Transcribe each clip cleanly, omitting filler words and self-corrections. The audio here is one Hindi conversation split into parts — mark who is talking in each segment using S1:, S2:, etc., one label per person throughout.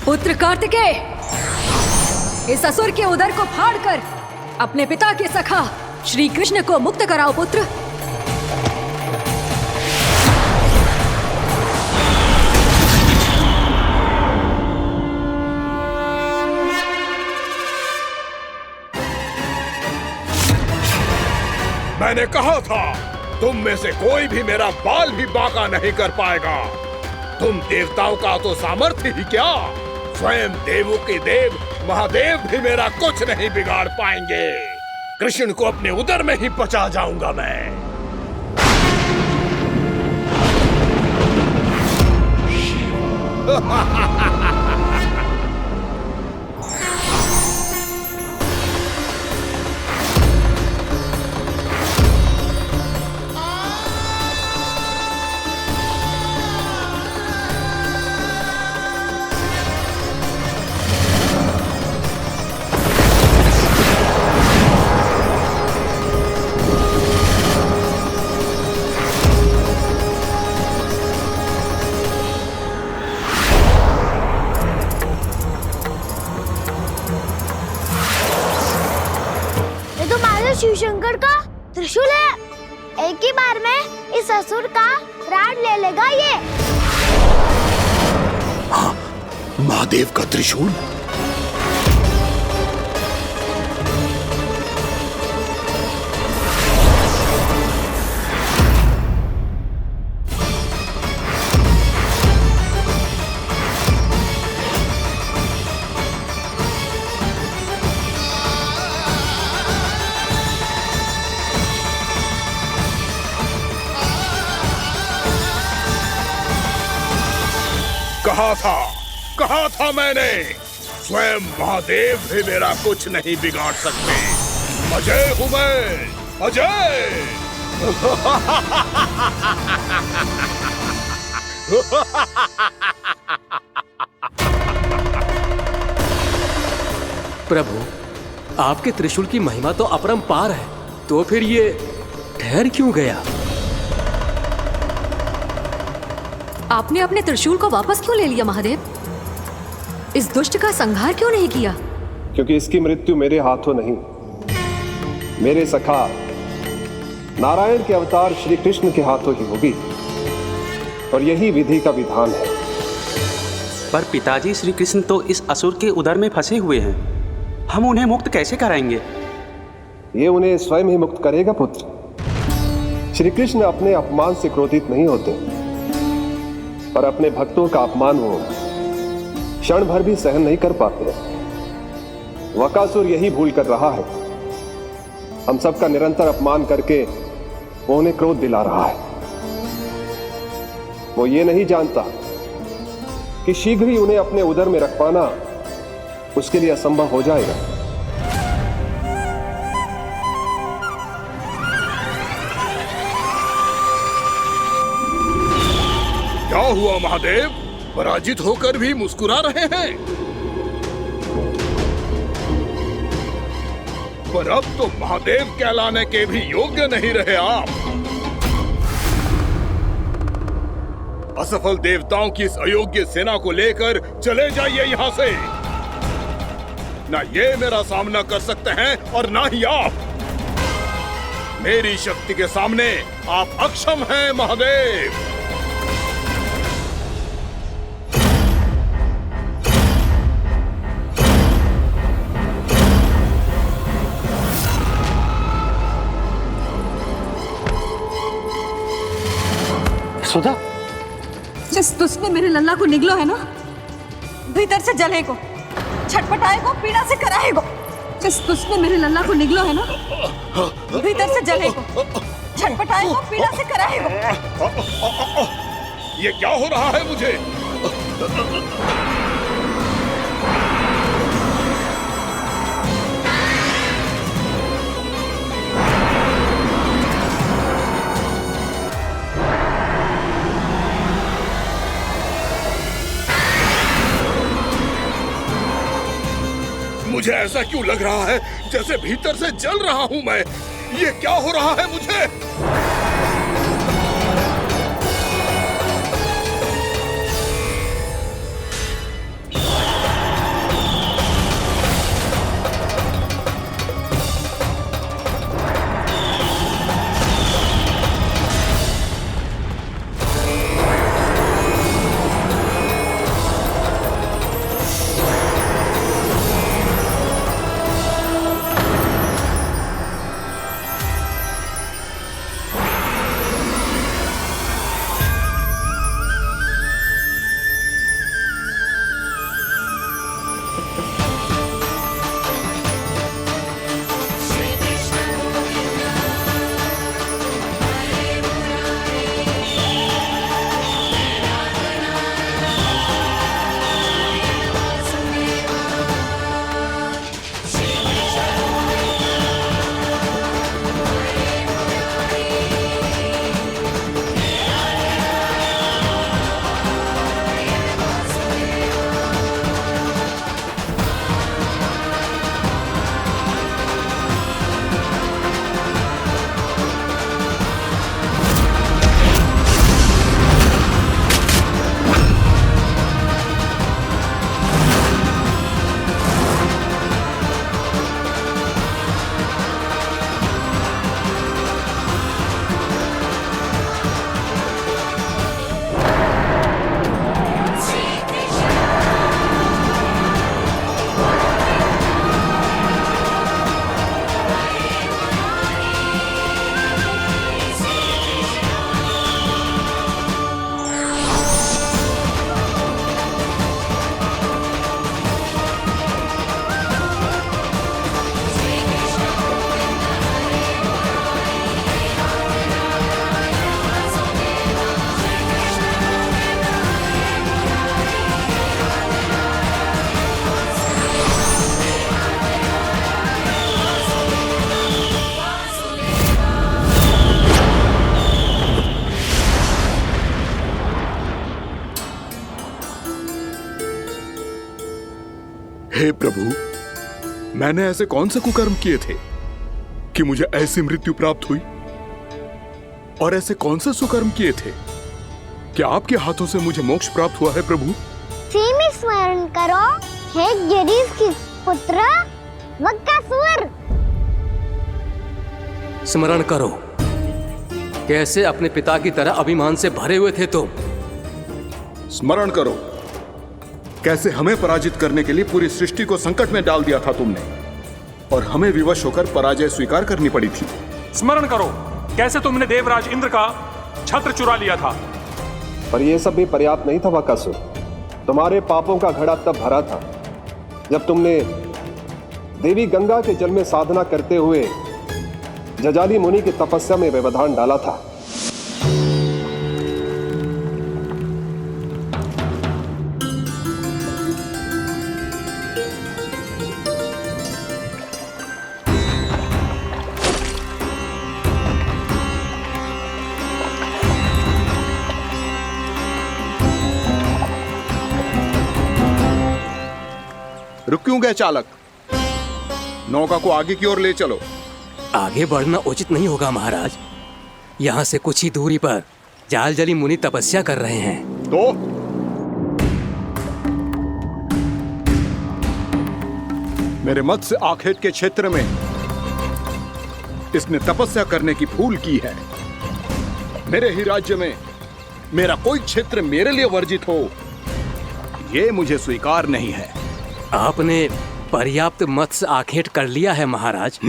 S1: पुत्र कार्तिकेय, इस असुर के उदर को फाड़कर अपने पिता के सखा श्री कृष्ण को मुक्त कराओ पुत्र।
S2: मैंने कहा था तुम में से कोई भी मेरा बाल भी बांका नहीं कर पाएगा। तुम देवताओं का तो सामर्थ्य ही क्या, स्वयं देवों के देव महादेव भी मेरा कुछ नहीं बिगाड़ पाएंगे। कृष्ण को अपने उदर में ही पचा जाऊंगा मैं।
S3: शिव शंकर का त्रिशूल है। एक ही बार में इस असुर का प्राण ले लेगा ये।
S2: हाँ, महादेव का त्रिशूल। कहा था मैंने, स्वयं महादेव भी मेरा कुछ नहीं बिगाड़ सकते। अजय हूं मैं, अजय।
S4: प्रभु, आपके त्रिशूल की महिमा तो अपरंपार है, तो फिर ये ठहर क्यों गया?
S1: आपने अपने त्रिशूल को वापस क्यों ले लिया महादेव? इस दुष्ट का संहार क्यों नहीं किया?
S5: क्योंकि इसकी मृत्यु मेरे हाथों नहीं, मेरे सखा नारायण के अवतार श्री कृष्ण के हाथों ही होगी, और यही विधि का विधान है।
S6: पर पिताजी, श्री कृष्ण तो इस असुर के उदर में फंसे हुए हैं, हम उन्हें मुक्त कैसे कराएंगे?
S5: ये उन्हें स्वयं ही मुक्त करेगा पुत्र। श्री कृष्ण अपने अपमान से क्रोधित नहीं होते, पर अपने भक्तों का अपमान वो क्षण भर भी सहन नहीं कर पाते। वकासुर यही भूल कर रहा है, हम सबका निरंतर अपमान करके वो उन्हें क्रोध दिला रहा है। वो ये नहीं जानता कि शीघ्र ही उन्हें अपने उदर में रख पाना उसके लिए असंभव हो जाएगा।
S2: क्या हुआ महादेव, पराजित होकर भी मुस्कुरा रहे हैं? पर अब तो महादेव कहलाने के भी योग्य नहीं रहे आप। असफल देवताओं की इस अयोग्य सेना को लेकर चले जाइए यहाँ से। ना ये मेरा सामना कर सकते हैं और ना ही आप। मेरी शक्ति के सामने आप अक्षम हैं महादेव।
S7: सुधा,
S1: जिस दुष्ट ने मेरे लल्ला को निगलो है ना, भीतर से जलेगो, छटपटाएगो, पीड़ा से कराएगो। जिस दुष्ट ने मेरे लल्ला को निगलो है ना, भीतर से जलेगो, छटपटाएगो, पीड़ा से कराएगो।
S2: ये क्या हो रहा है मुझे? मुझे ऐसा क्यों लग रहा है जैसे भीतर से जल रहा हूं मैं। ये क्या हो रहा है मुझे? हे प्रभु, मैंने ऐसे कौन से कुकर्म किए थे कि मुझे ऐसी मृत्यु प्राप्त हुई? और ऐसे कौन से सुकर्म किए थे कि आपके हाथों से मुझे मोक्ष प्राप्त हुआ है प्रभु?
S3: सीमी स्मरण करो, हे गिरीश की पुत्र वक्कासुर।
S4: स्मरण करो, कैसे अपने पिता की तरह अभिमान से भरे हुए थे तुम।
S2: स्मरण करो, कैसे हमें पराजित करने के लिए पूरी सृष्टि को संकट में डाल दिया था तुमने, और हमें विवश होकर पराजय स्वीकार करनी पड़ी थी।
S7: स्मरण करो, कैसे तुमने देवराज इंद्र का छत्र चुरा लिया था।
S5: पर यह सब भी पर्याप्त नहीं था वक्कासुर। तुम्हारे पापों का घड़ा तब भरा था जब तुमने देवी गंगा के जल में साधना करते हुए जजाली मुनि की तपस्या में व्यवधान डाला था।
S2: रुक क्यों गए चालक? नौका को आगे की ओर ले चलो।
S4: आगे बढ़ना उचित नहीं होगा महाराज। यहाँ से कुछ ही दूरी पर जालजली मुनि तपस्या कर रहे हैं।
S2: तो मेरे मत्स्य आखेट के क्षेत्र में इसने तपस्या करने की भूल की है। मेरे ही राज्य में मेरा कोई क्षेत्र मेरे लिए वर्जित हो, यह मुझे स्वीकार नहीं है।
S4: आपने पर्याप्त मत्स्य आखेट कर लिया है महाराज।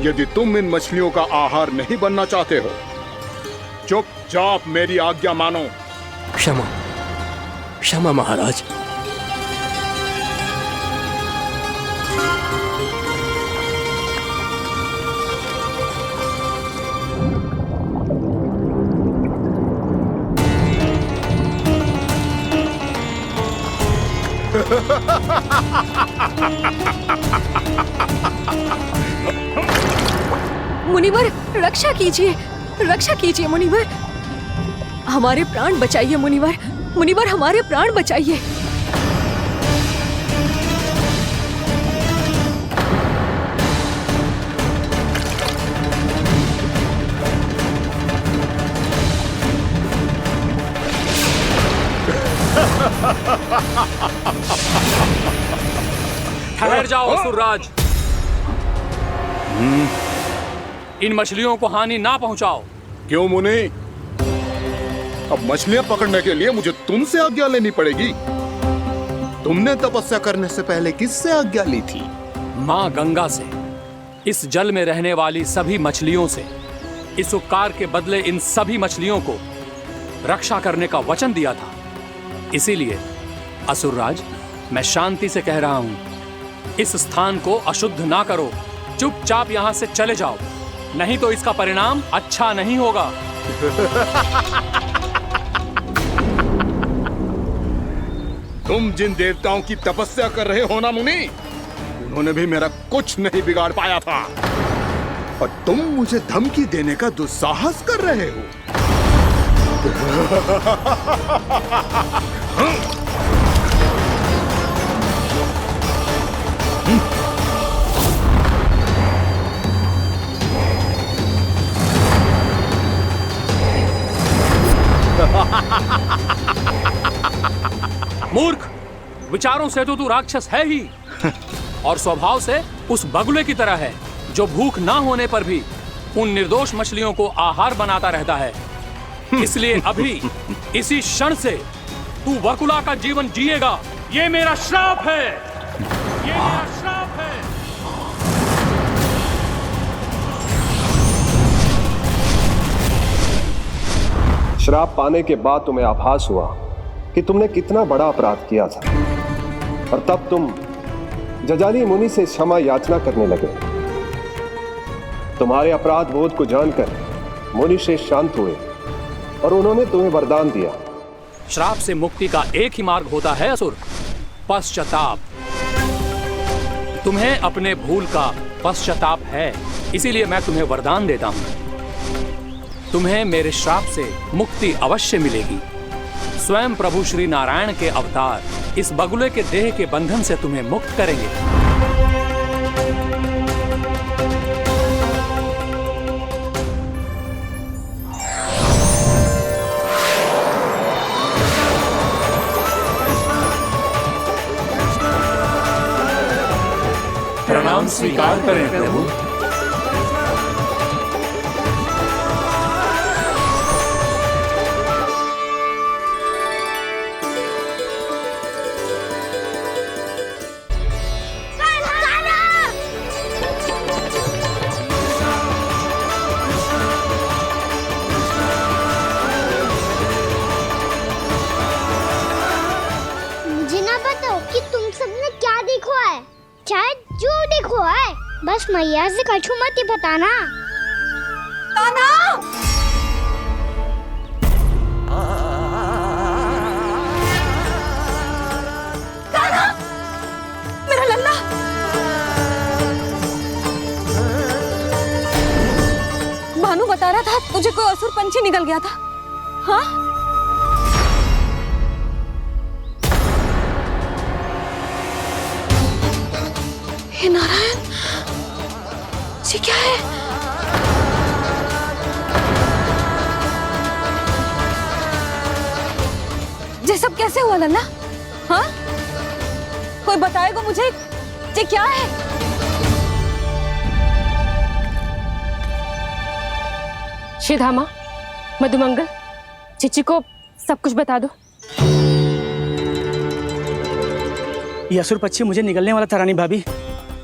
S2: यदि तुम इन मछलियों का आहार नहीं बनना चाहते हो, चुपचाप मेरी आज्ञा मानो।
S4: क्षमा, क्षमा महाराज।
S1: मुनिवर, रक्षा कीजिए, रक्षा कीजिए मुनिवर। हमारे प्राण बचाइए मुनिवर, मुनिवर हमारे प्राण बचाइए।
S7: ठहर जाओ असुरराज, इन मछलियों को हानि ना पहुंचाओ।
S2: क्यों मुनि? अब मछलियां पकड़ने के लिए मुझे तुमसे आज्ञा लेनी पड़ेगी। तुमने तपस्या करने से पहले किससे आज्ञा ली थी?
S7: मां गंगा से, इस जल में रहने वाली सभी मछलियों से। इस उपकार के बदले इन सभी मछलियों को रक्षा करने का वचन दिया था। इसीलिए असुरराज, मैं शांति से कह रहा हूं, इस स्थान को अशुद्ध ना करो। चुपचाप यहां से चले जाओ, नहीं तो इसका परिणाम अच्छा नहीं होगा।
S2: तुम जिन देवताओं की तपस्या कर रहे हो ना मुनि, उन्होंने भी मेरा कुछ नहीं बिगाड़ पाया था, और तुम मुझे धमकी देने का दुस्साहस कर रहे हो।
S7: मूर्ख, विचारों से तो तू राक्षस है ही, और स्वभाव से उस बगुले की तरह है जो भूख ना होने पर भी उन निर्दोष मछलियों को आहार बनाता रहता है। इसलिए अभी इसी क्षण से तू वकुला का जीवन जिएगा। ये मेरा श्राप है, ये मेरा श्राप है।
S5: श्राप पाने के बाद तुम्हें आभास हुआ कि तुमने कितना बड़ा अपराध किया था, और तब तुम जजाली मुनि से क्षमा याचना करने लगे। तुम्हारे अपराध बोध को जानकर मुनि श्रेष्ठ शांत हुए और उन्होंने तुम्हें वरदान दिया।
S7: श्राप से मुक्ति का एक ही मार्ग होता है असुर, पश्चाताप। तुम्हें अपने भूल का पश्चाताप है, इसीलिए मैं तुम्हें वरदान देता हूं। तुम्हें मेरे श्राप से मुक्ति अवश्य मिलेगी। स्वयं प्रभु श्री नारायण के अवतार इस बगुले के देह के बंधन से तुम्हें मुक्त करेंगे। प्रणाम स्वीकार करें प्रभु।
S3: मुझे ना बताओ कि तुम सबने क्या देखा है, शायद जो देखो है, बस मैया से कछु मत ही बताना।
S1: कान्हा! कान्हा! मेरा लल्ला! भानु बता रहा था तुझे कोई असुर पंछी निकल गया था। हाँ? हे नारायण, ये क्या है? ये सब कैसे हुआ लल्ला? हाँ? कोई बताएगा मुझे ये क्या है?
S8: श्रीधामा, मधुमंगल, चिची को सब कुछ बता दो।
S9: ये असुर पक्षी मुझे निगलने वाला था रानी भाभी,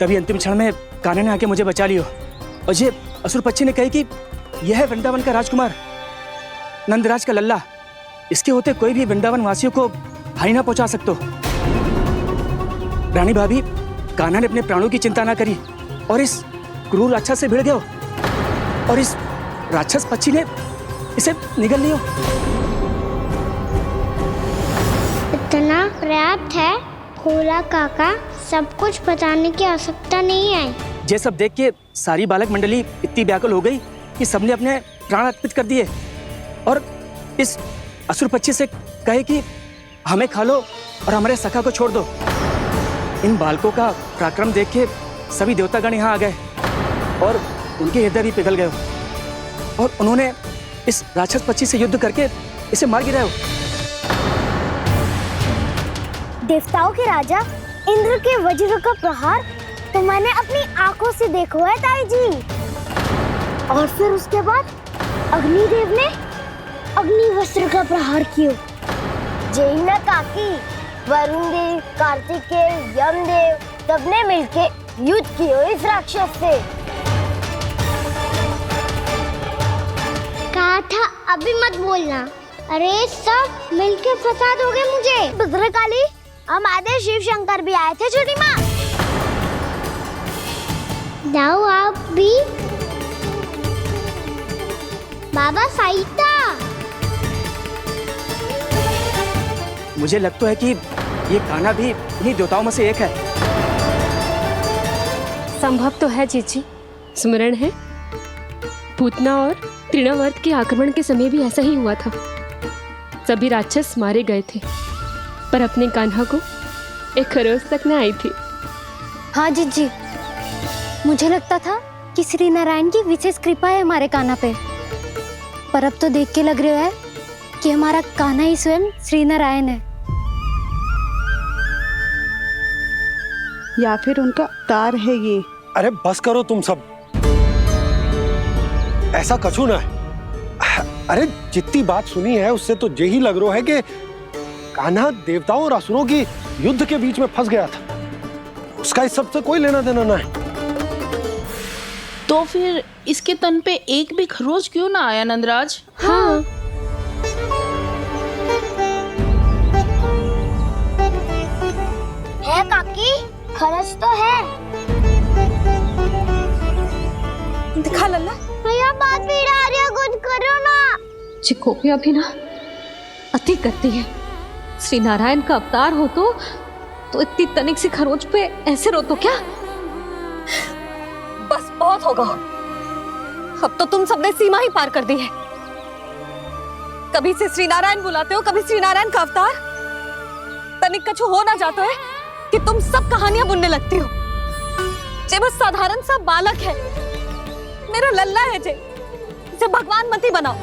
S9: तभी अंतिम क्षण में कान्हा ने आके मुझे बचा लियो। और ये असुर पक्षी ने कही कि यह है वृंदावन का राजकुमार, नंदराज का लल्ला। इसके होते कोई भी वृंदावन वासियों को हानि ना पहुंचा सकते। रानी भाभी, कान्हा ने अपने प्राणों की चिंता ना करी और इस क्रूर राक्षस से भिड़ गयो और इस राक्षस पक्षी ने इसे निगल लियो।
S3: इतना पर्याप्त है भोला काका, सब कुछ बताने की आवश्यकता नहीं है।
S9: ये सब देख के सारी बालक मंडली इतनी व्याकुल हो गई कि सबने अपने प्राण अर्पित कर दिए और इस असुर पक्षी से कहे कि हमें खा लो और हमारे सखा को छोड़ दो। इन बालकों का पराक्रम देख के सभी देवतागण यहाँ आ गए और उनके हृदय भी पिघल गए और उन्होंने इस राक्षस पक्षी से युद्ध करके इसे मार गिराया।
S3: देवताओं के राजा इंद्र के वज्र का प्रहार तो मैंने अपनी आंखों से देखा है ताई जी। और फिर उसके बाद अग्निदेव ने अग्निवस्त्र का प्रहार किया। जय न काकी, वरुण देव, कार्तिकेय, यमदेव सबने मिलके युद्ध किया इस राक्षस से। कहा था अभी मत बोलना। अरे सब मिलके फंसा दोगे मुझे। भद्रकाली, हमारे शिव शंकर भी आए थे छोटी माँ। जाओ आप भी। बाबा साईता,
S9: मुझे लगता है कि ये कान्हा भी इन्हीं देवताओं में से एक है।
S8: संभव तो है चीची, स्मरण है पूतना और तृणावर्त के आक्रमण के समय भी ऐसा ही हुआ था। सभी राक्षस मारे गए थे पर अपने कान्हा को एक खरोच तक न आई थी।
S3: हाँ जीजी, मुझे लगता था कि श्री नारायण की विशेष कृपा है हमारे कान्हा पे, पर अब तो देख के लग रहा है कि हमारा कान्हा ही स्वयं श्री नारायण है।
S10: या फिर उनका अवतार है ये।
S5: अरे बस करो तुम सब, ऐसा कछु ना है। अरे जितनी बात सुनी है उससे तो यही लग रहा है कि कान्हा देवताओं और असुरों की युद्ध के बीच में फंस गया था। उसका इस सब से कोई लेना देना ना है।
S10: तो फिर इसके तन पे एक भी खरोच क्यों ना आया नंदराज?
S8: हाँ,
S3: है काकी, खरच तो है।
S1: दिखा लल्ला।
S3: भैया बात भी आ रही है, कुछ करो ना।
S1: चिकोपिया भी ना अति करती है। श्री नारायण का अवतार हो तो इतनी तनिक सी खरोच पे ऐसे रो तो क्या? बस बहुत होगा। अब तो तुम सबने सीमा ही पार कर दी है। कभी से श्री नारायण बुलाते हो, कभी श्री नारायण का अवतार। तनिक कछु हो ना जाता है कि तुम सब कहानियां बुनने लगती हो। जे बस साधारण सा बालक है, मेरा लल्ला है जे, इसे भगवान मती बनाओ।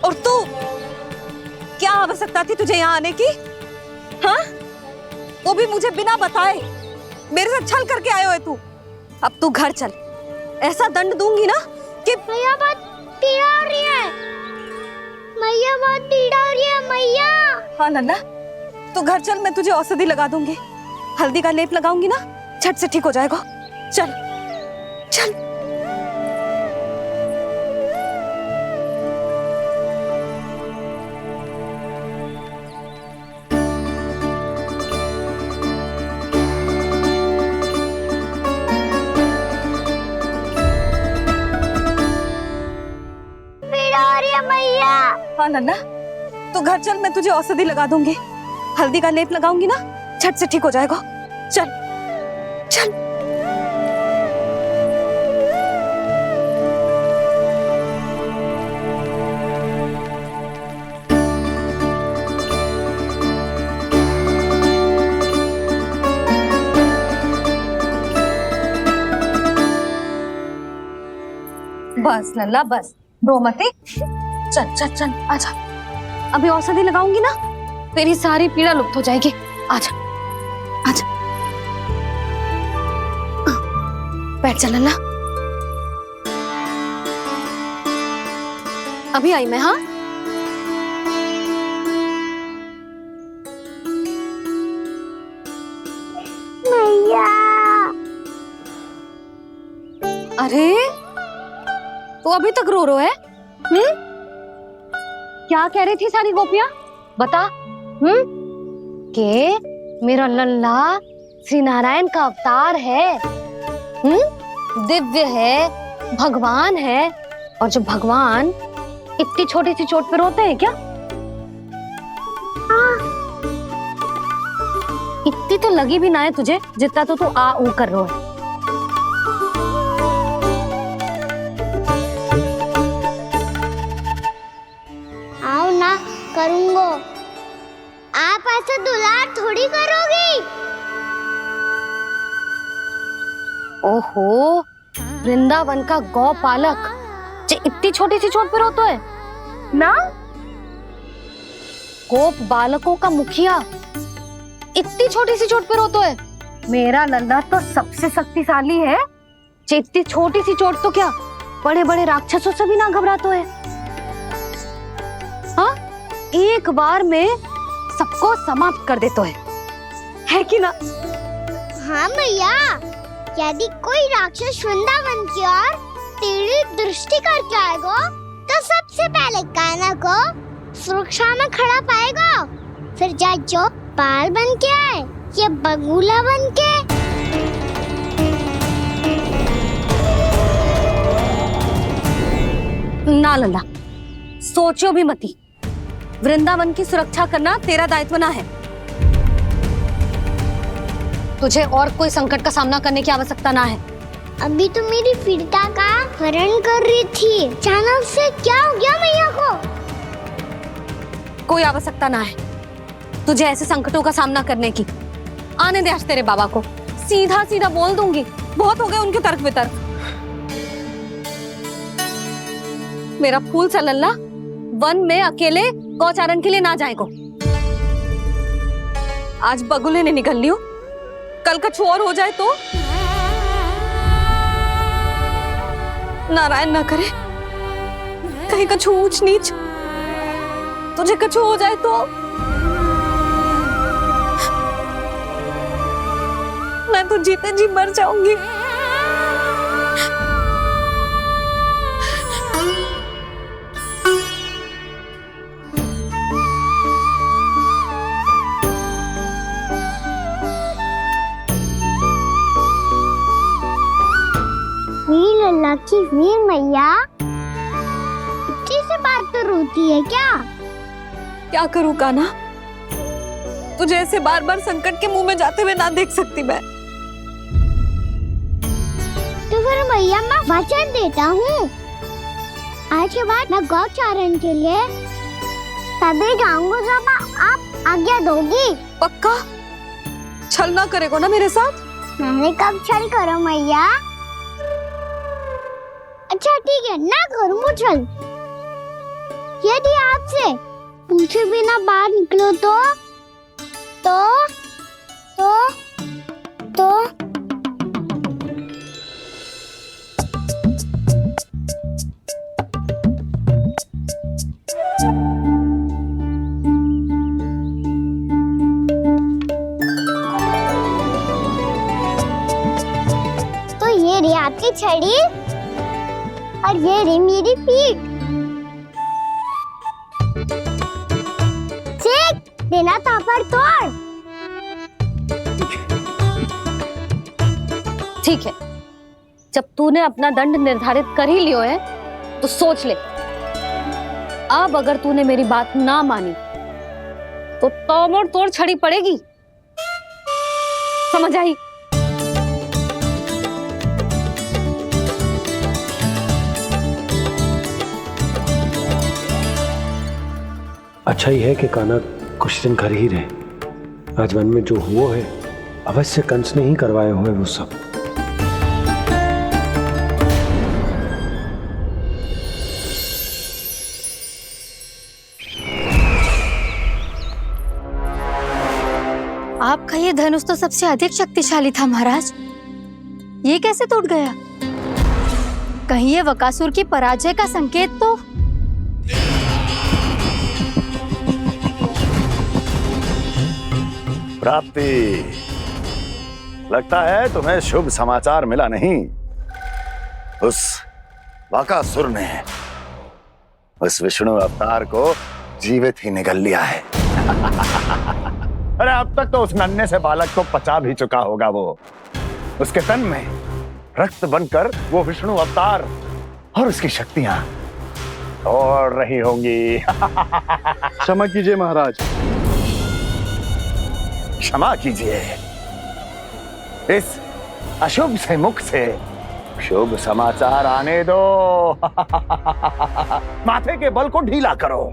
S1: और तू, क्या आवश्यकता थी तुझे यहाँ आने की? हाँ, वो भी मुझे बिना बताए। मेरे से छल करके आयो है तू। अब तू घर चल, ऐसा दंड दूंगी ना कि
S3: मैया बहुत पीड़ा हो रही है। मैया बहुत पीड़ा हो रही है मैया।
S1: हाँ नन्ना, तू घर चल, मैं तुझे औषधि लगा दूंगी। हल्दी का लेप लगाऊंगी ना, झट से ठीक हो जाएगा। चल चल। हाँ नन्ना, तू घर चल, मैं तुझे औषधि लगा दूंगी। हल्दी का लेप लगाऊंगी ना, झट से ठीक हो जाएगा। चल चल। बस लल्ला बस, रो मत। चल चल चल, आजा। अभी औषधि लगाऊंगी ना, तेरी सारी पीड़ा लुप्त हो जाएगी। आजा आजा, बैठ जा लल्ला। अभी आई मैं। हाँ,
S3: मैया।
S1: अरे तू अभी तक रो रो है? क्या कह रही थी सारी गोपियां? बता। के मेरा लल्ला श्री नारायण का अवतार है, दिव्य है, भगवान है। और जब भगवान इतनी छोटी सी चोट पे रोते हैं क्या? इतनी तो लगी भी ना है तुझे जितना तो तू आ ऊ कर रहा है।
S3: आओ ना, करूंगो। आप ऐसा दुलार थोड़ी करोगी।
S1: ओहो, वृंदावन का गौपालक जे इतनी छोटी सी चोट पे रोता है ना? गोप बालकों का मुखिया इतनी छोटी सी चोट पे रोता है? मेरा लल्ला तो सबसे शक्तिशाली है। जे इतनी छोटी सी चोट तो क्या बड़े बड़े राक्षसों से भी ना घबराता है। हाँ, एक बार में सबको समाप्त कर देता है कि ना?
S3: हाँ मैया, यदि कोई राक्षस वृंदावन की ओर तेरी दृष्टि करके आएगा तो सबसे पहले कान्हा को सुरक्षा में खड़ा पाएगा। फिर चाहे जो बाल बन के आए या बगुला बन के।
S1: ना लल्ला, सोचो भी मती। वृंदावन की सुरक्षा करना तेरा दायित्व ना है। तुझे और कोई संकट का सामना करने की आवश्यकता ना है।
S3: अभी तो मेरी पीड़िता का हरण कर रही थी, अचानक से क्या हो गया मैया को?
S1: कोई आवश्यकता ना है तुझे ऐसे संकटों का सामना करने की। आने दे आज तेरे बाबा को, सीधा सीधा बोल दूंगी। बहुत हो गए उनके तर्क वितर्क। मेरा फूल सा लल्ला वन में अकेले गौचारण के लिए ना जाएगो। आज बगुले ने निकल लियो, कल कछु और हो जाए तो? नारायण ना करे, कहीं कछु ऊंच नीच तुझे कछु हो जाए तो? मैं तो जीते जी मर जाऊंगी।
S3: लल्ला की वीर मैया इतनी से बात तो रोती है क्या?
S1: क्या करूं कान्हा, तुझे ऐसे बार बार संकट के मुंह में जाते हुए ना देख सकती मैं।
S3: तो फिर मैया मैं वचन देता हूँ, आज के बाद मैं गौचारण के लिए तभी जाऊंगा जब आप आज्ञा दोगी।
S1: पक्का? छल ना करेगा ना मेरे साथ?
S3: मैंने कब छल करो मैया? अच्छा ठीक है, ना करूँगा छल। यदि आपसे पूछे बिना बाहर निकलो तो ये रही आपकी छड़ी और ये रही मेरी पीठ। ठीक, बिना तापर तोड़।
S1: ठीक है, जब तूने अपना दंड निर्धारित कर ही लियो है तो सोच ले, अब अगर तूने मेरी बात ना मानी तो तोड़ तोड़ छड़ी पड़ेगी, समझ आई?
S11: अच्छा ही है कि कान्हा कुछ दिन घर ही रहे। आज वन में जो हुआ है अवश्य कंस ने ही करवाए हुए वो सब।
S12: आपका ये धनुष तो सबसे अधिक शक्तिशाली था महाराज, ये कैसे टूट गया? कहीं ये बकासुर की पराजय का संकेत तो?
S13: प्राप्ति, लगता है तुम्हें शुभ समाचार मिला नहीं। उस बकासुर ने उस विष्णु अवतार को जीवित ही निगल लिया है। अरे अब तक तो उस नन्हे से बालक को पचा भी चुका होगा वो। उसके तन में रक्त बनकर वो विष्णु अवतार और उसकी शक्तियां दौड़ रही होंगी।
S11: क्षमा कीजिए महाराज।
S13: क्षमा कीजिए, इस अशुभ से मुख से शुभ समाचार आने दो। माथे के बल को ढीला करो,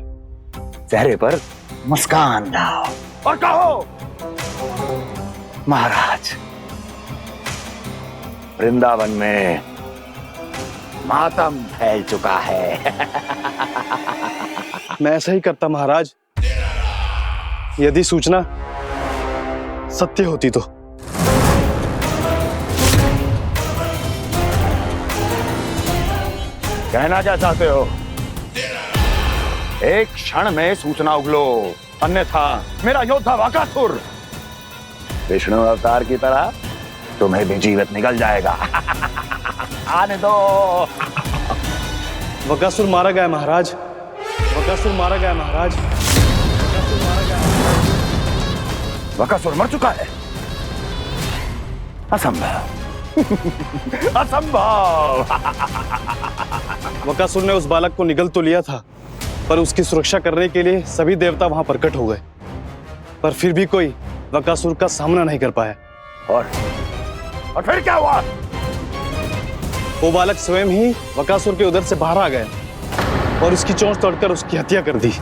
S13: चेहरे पर मुस्कान लाओ और कहो, महाराज, वृंदावन में मातम फैल चुका है।
S11: मैं ऐसा ही करता महाराज, यदि सूचना सत्य होती तो।
S13: कहना क्या चाहते हो? एक क्षण में सूचना उगलो, अन्यथा मेरा योद्धा बकासुर विष्णु अवतार की तरह तुम्हें भी जीवित निकल जाएगा। आने दो।
S11: बकासुर मारा गया महाराज, बकासुर मारा गया महाराज, बकासुर मारा गया।
S13: बकासुर मर चुका है? असंभव। असंभव।
S11: बकासुर ने उस बालक को निगल तो लिया था, पर उसकी सुरक्षा करने के लिए सभी देवता वहां प्रकट हो गए, पर फिर भी कोई बकासुर का सामना नहीं कर पाया।
S13: और फिर क्या हुआ?
S11: वो बालक स्वयं ही बकासुर के उदर से बाहर आ गया और उसकी चोंच तोड़कर उसकी हत्या कर दी।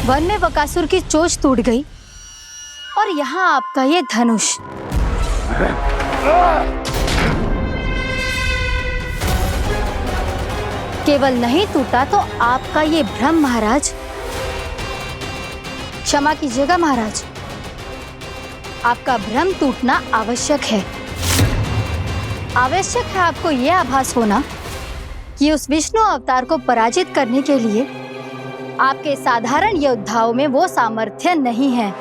S12: वन में बकासुर की चोंच टूट गई और यहाँ आपका ये धनुष। केवल नहीं टूटा तो आपका ये भ्रम महाराज। क्षमा कीजिएगा महाराज, आपका भ्रम टूटना आवश्यक है। आवश्यक है आपको यह आभास होना कि उस विष्णु अवतार को पराजित करने के लिए आपके साधारण योद्धाओं में वो सामर्थ्य नहीं है।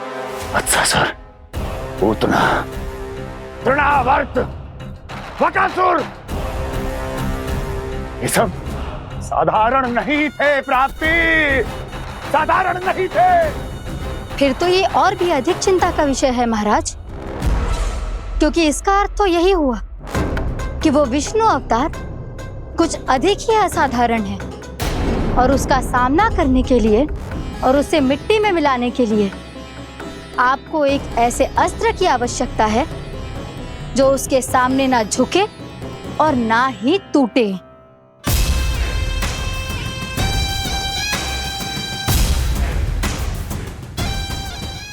S13: अच्छा सर, उतना तृणावर्त, बकासुर, ये सब साधारण नहीं थे प्राप्ति, साधारण नहीं थे।
S12: फिर तो ये और भी अधिक चिंता का विषय है महाराज, क्योंकि इसका अर्थ तो यही हुआ कि वो विष्णु अवतार कुछ अधिक ही असाधारण है और उसका सामना करने के लिए और उसे मिट्टी में मिलाने के लिए आपको एक ऐसे अस्त्र की आवश्यकता है जो उसके सामने ना झुके और ना ही टूटे।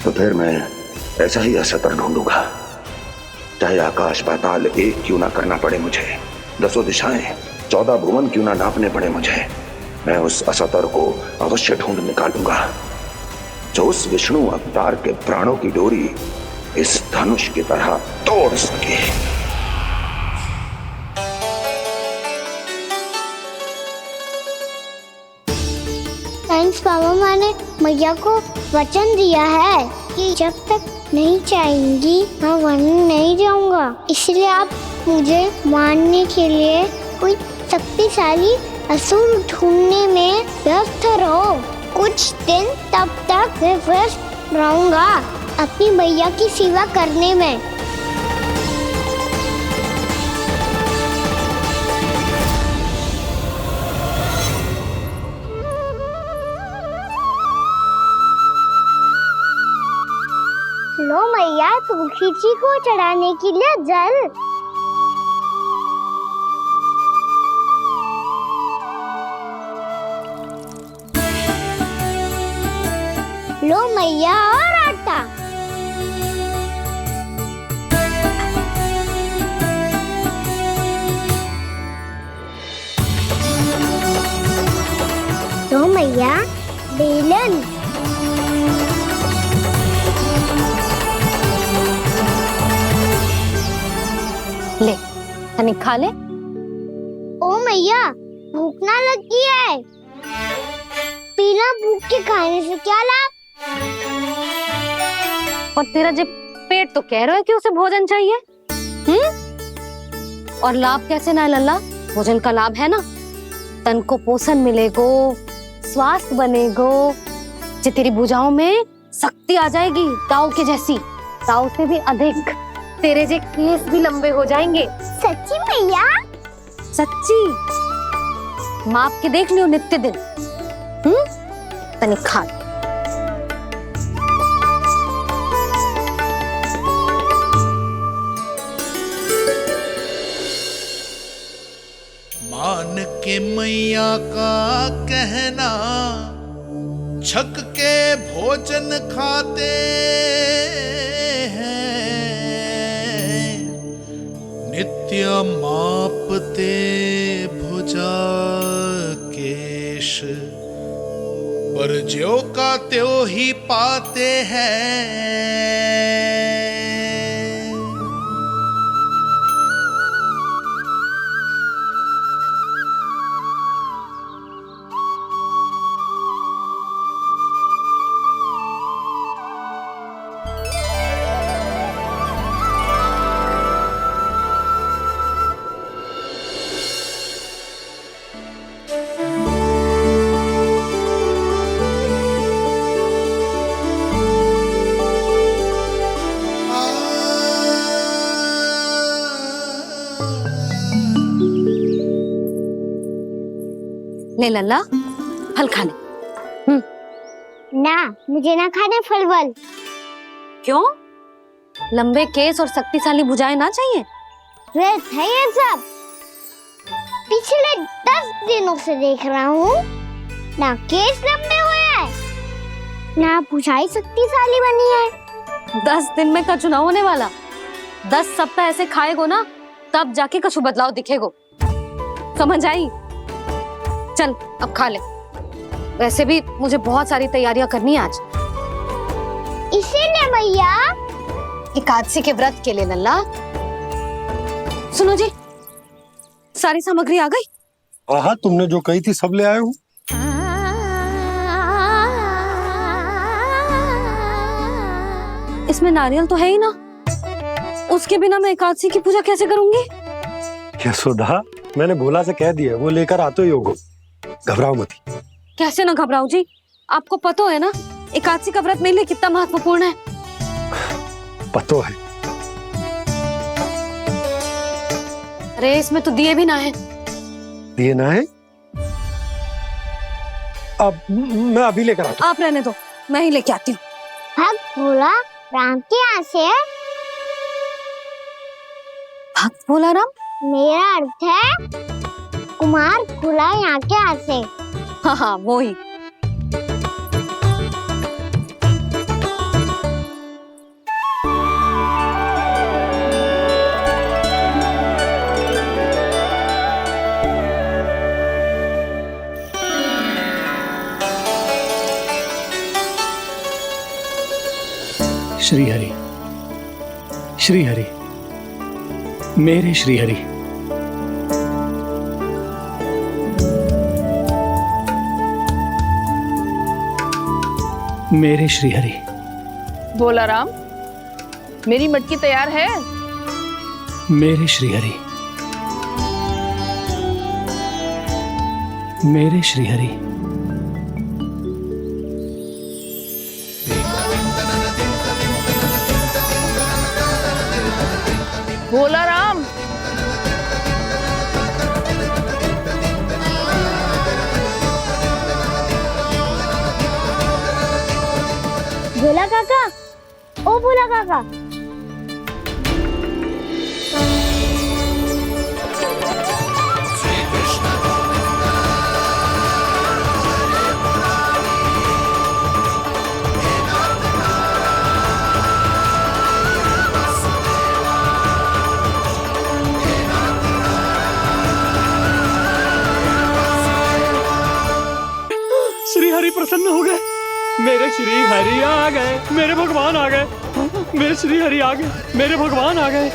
S13: तो फिर मैं ऐसा ही अस्त्र ढूंढूंगा, चाहे आकाश पाताल एक क्यों ना करना पड़े मुझे, 10 दिशाएं 14 भुवन क्यों ना नापने पड़े मुझे, मैं उस अस्त्र को अवश्य ढूंढ निकालूंगा जो उस विष्णु अवतार के प्राणों की डोरी इस धनुष की तरह तोड़ सके।
S3: थैंक्स पापा, मैंने मैया को वचन दिया है कि जब तक नहीं चाहेंगी मैं वन नहीं जाऊंगा, इसलिए आप मुझे मारने के लिए कोई शक्तिशाली असुर ढूंढने में व्यस्त रहो। कुछ दिन तब तक मैं व्यस्त रहूंगा अपनी मैया की सेवा करने में। लो मैया, तुलसी जी को चढ़ाने के लिए जल। लो मैया, और आटा। लो मैया, बेलन।
S12: ले तनी खा ले।
S3: ओ मैया, भूख ना लगी है। बिना भूख के खाने से क्या लाभ?
S12: और तेरा जब पेट तो कह रहा है कि उसे भोजन चाहिए, और लाभ कैसे ना है लल्ला? भोजन का लाभ है ना, तन को पोषण मिलेगो, स्वास्थ्य बनेगो, जे तेरी भुजाओं में शक्ति आ जाएगी ताऊ के जैसी, ताऊ से भी अधिक। तेरे जे केस भी लंबे हो जाएंगे।
S3: सच्ची मैया?
S12: सच्ची। माप के देख लियो नित्य दिन। तनी खा।
S14: मान के मैया का कहना, छक के भोजन खाते हैं, नित्य मापते भुजा केश, पर ज्यो का त्यों ही पाते हैं।
S12: ले लल्ला, फल खा ले।
S3: ना, मुझे ना खाने फल वल।
S12: क्यों? लंबे केस और शक्तिशाली भुजाएं ना चाहिए?
S3: व्यर्थ है ये सब। पिछले 10 दिनों से देख रहा हूँ, ना केस लंबे हुए हैं, ना भुजाएं शक्तिशाली बनी है।
S12: 10 दिन में का चुनाव होने वाला, 10 सप्ताह ऐसे खाएगो ना, तब जाके कछु बदलाव दिखेगो। समझ आई? चल अब खा ले। वैसे भी मुझे बहुत सारी तैयारियां करनी है आज।
S3: इसीलिए भैया,
S12: एकादशी के व्रत के लिए लल्ला। सुनो जी, सारी सामग्री आ गई?
S15: हाँ, तुमने जो कही थी सब ले आए हूँ।
S12: इसमें नारियल तो है ही ना, उसके बिना मैं एकादशी की पूजा कैसे करूंगी?
S15: यशोदा, मैंने भोला से कह दिया, वो लेकर आते ही होगो, घबराओ मत।
S12: कैसे ना घबराओ जी, आपको पता है ना एकादशी का व्रत मेरे लिए कितना महत्वपूर्ण है।
S15: पतो है।
S12: अरे इसमें तो दिए भी ना है।
S15: दिए ना है? अब मैं अभी लेकर आता
S1: आप रहने दो, मैं ही लेके आती हूँ।
S3: भक्त भोला राम के यहाँ से है।
S12: भक्त भोला राम?
S3: मेरा अर्थ है कुमार भोला यहाँ के यहाँ से।
S1: हाँ हाँ वो ही।
S7: श्री हरि, श्री हरि, मेरे श्री हरि। मेरे श्री हरि।
S10: भोला राम, मेरी मटकी तैयार है।
S7: मेरे श्री हरि, मेरे श्री हरि।
S10: भोला राम,
S3: भोला काका, ओ भोला काका।
S7: श्री हरि प्रसन्न हो गए। मेरे श्री हरि आ गए, मेरे भगवान आ गए। मेरे श्री हरि आ गए, मेरे भगवान आ गए।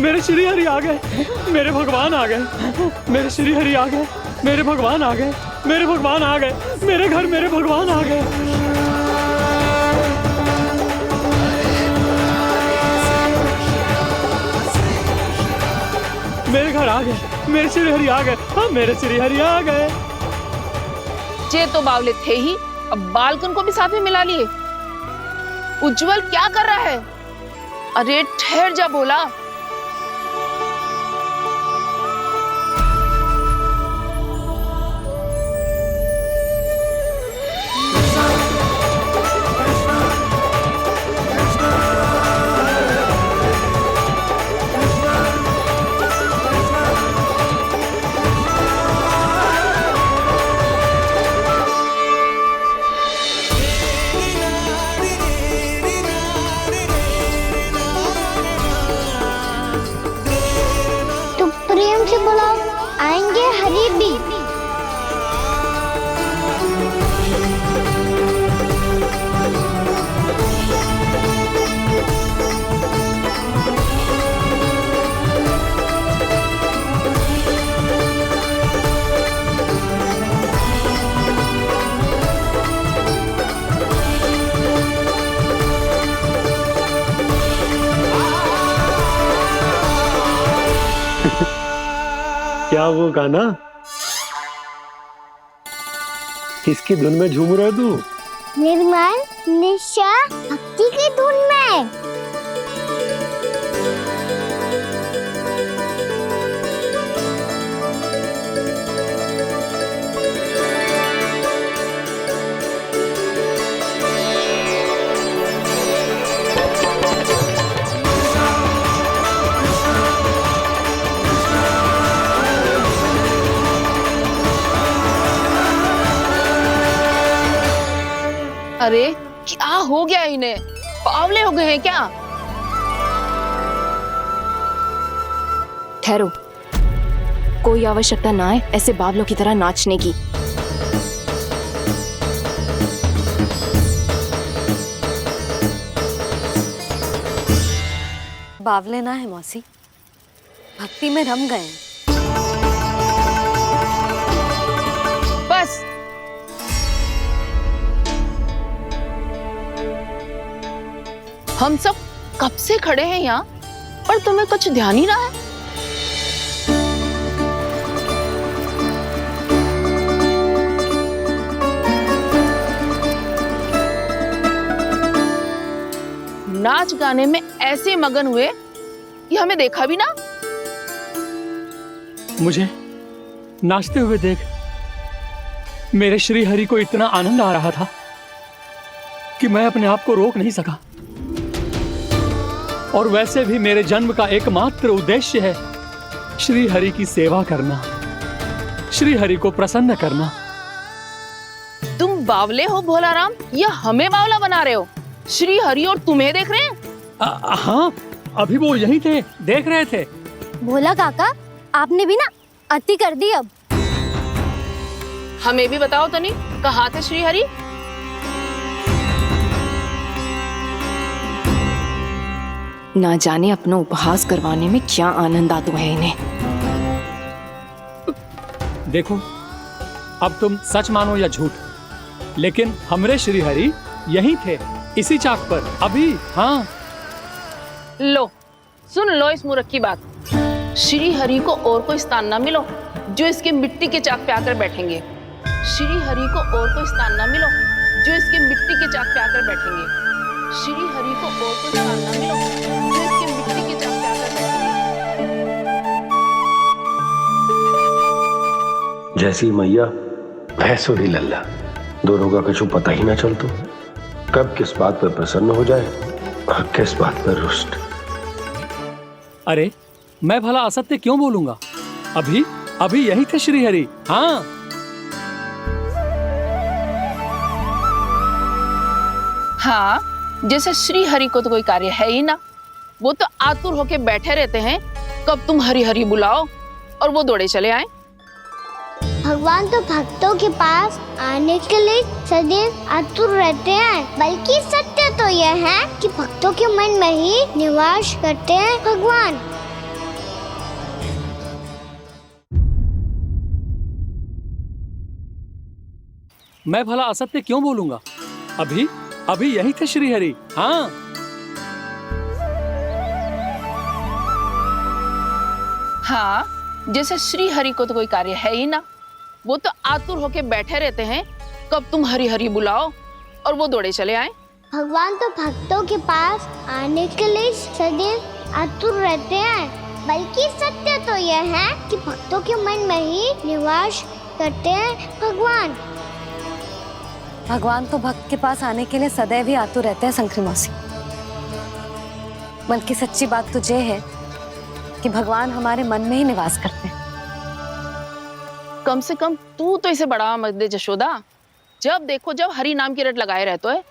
S7: मेरे श्री हरि आ गए, मेरे भगवान आ गए। मेरे श्री हरि आ गए, मेरे भगवान आ गए। मेरे भगवान आ गए, मेरे घर मेरे भगवान आ गए। मेरे घर आ गए, मेरे श्री हरि आ गए। हाँ, मेरे श्री हरि आ गए।
S10: ये तो बावले थे ही, अब बालकन को भी साथ में मिला लिए। उज्जवल क्या कर रहा है? अरे ठहर जा भोला।
S3: प्रेम से बुलाओ, आएंगे हरि भी।
S15: क्या वो गाना? किसकी धुन में झूम रहा तू?
S3: निर्मल निशा भक्ति की धुन में।
S10: अरे क्या हो गया इन्हें? बावले हो गए हैं क्या?
S16: ठहरो, कोई आवश्यकता ना है ऐसे बावलों की तरह नाचने की।
S12: बावले ना है मौसी, भक्ति में रम गए।
S10: बस हम सब कब से खड़े हैं यहाँ, पर तुम्हें कुछ ध्यान ही ना है। नाच गाने में ऐसे मगन हुए कि हमें देखा भी ना।
S7: मुझे नाचते हुए देख मेरे श्री हरि को इतना आनंद आ रहा था कि मैं अपने आप को रोक नहीं सका। और वैसे भी मेरे जन्म का एकमात्र उद्देश्य है श्री हरि की सेवा करना, श्री हरि को प्रसन्न करना।
S10: तुम बावले हो भोलाराम, या हमें बावला बना रहे हो? श्री हरि और तुम्हें देख रहे हैं?
S7: हाँ, अभी वो यहीं थे, देख रहे थे।
S3: भोला काका, आपने भी ना अति कर दी। अब
S10: हमें भी बताओ तो नहीं, कहाँ थे श्री हरि?
S16: ना जाने अपना उपहास करवाने में क्या आनंद आता है इन्हें।
S7: देखो, अब तुम सच मानो या झूठ, लेकिन हमरे श्री हरि यहीं थे, इसी चाक पर अभी। हाँ,
S10: लो सुन लो इस मूर्ख की बात। श्री हरि को और कोई स्थान ना मिलो जो इसके मिट्टी के चाक पे आकर बैठेंगे। श्री हरि को और कोई स्थान ना मिलो जो इसके मिट्टी के चाक पे आकर बैठेंगे। श्री हरि को और कोई स्थान ना मिलो जो इसके मिट्टी के चाक पे आकर बैठेंगे।
S15: जैसी मैया भैंसो ही लल्ला, दोनों का कुछ पता ही ना चलतो, कब किस बात पर प्रसन्न हो जाए और किस बात पर रुष्ट।
S7: अरे मैं भला असत्य क्यों बोलूंगा? अभी अभी यही थे श्री हरि। हाँ,
S10: हाँ, जैसे श्री हरि को तो कोई कार्य है ही ना, वो तो आतुर होके बैठे रहते हैं कब तुम हरि हरि बुलाओ और वो दौड़े चले आए।
S3: भगवान तो भक्तों के पास आने के लिए सदैव आतुर रहते हैं, बल्कि सत्य तो यह है कि भक्तों के मन में ही निवास करते हैं भगवान।
S7: मैं भला असत्य क्यों बोलूंगा? अभी अभी यही थे श्री हरि। हाँ,
S10: हाँ, जैसे श्री हरि को तो कोई कार्य है ही ना, वो तो आतुर होके बैठे रहते हैं कब तुम हरि हरि बुलाओ और वो दौड़े चले आए।
S3: भगवान तो भक्तों के पास आने के लिए सदैव आतुर रहते हैं, बल्कि सत्य तो यह है कि भक्तों के मन में ही निवास करते हैं भगवान।
S12: भगवान तो भक्त के पास आने के लिए सदैव ही आतुर रहते हैं शंकरी मौसी। बल्कि सच्ची बात तो ये है कि भगवान हमारे मन में ही निवास करते हैं।
S10: कम से कम तू तो इसे बढ़ावा मत दे जशोदा। जब देखो जब हरि नाम की रट लगाए रहते है।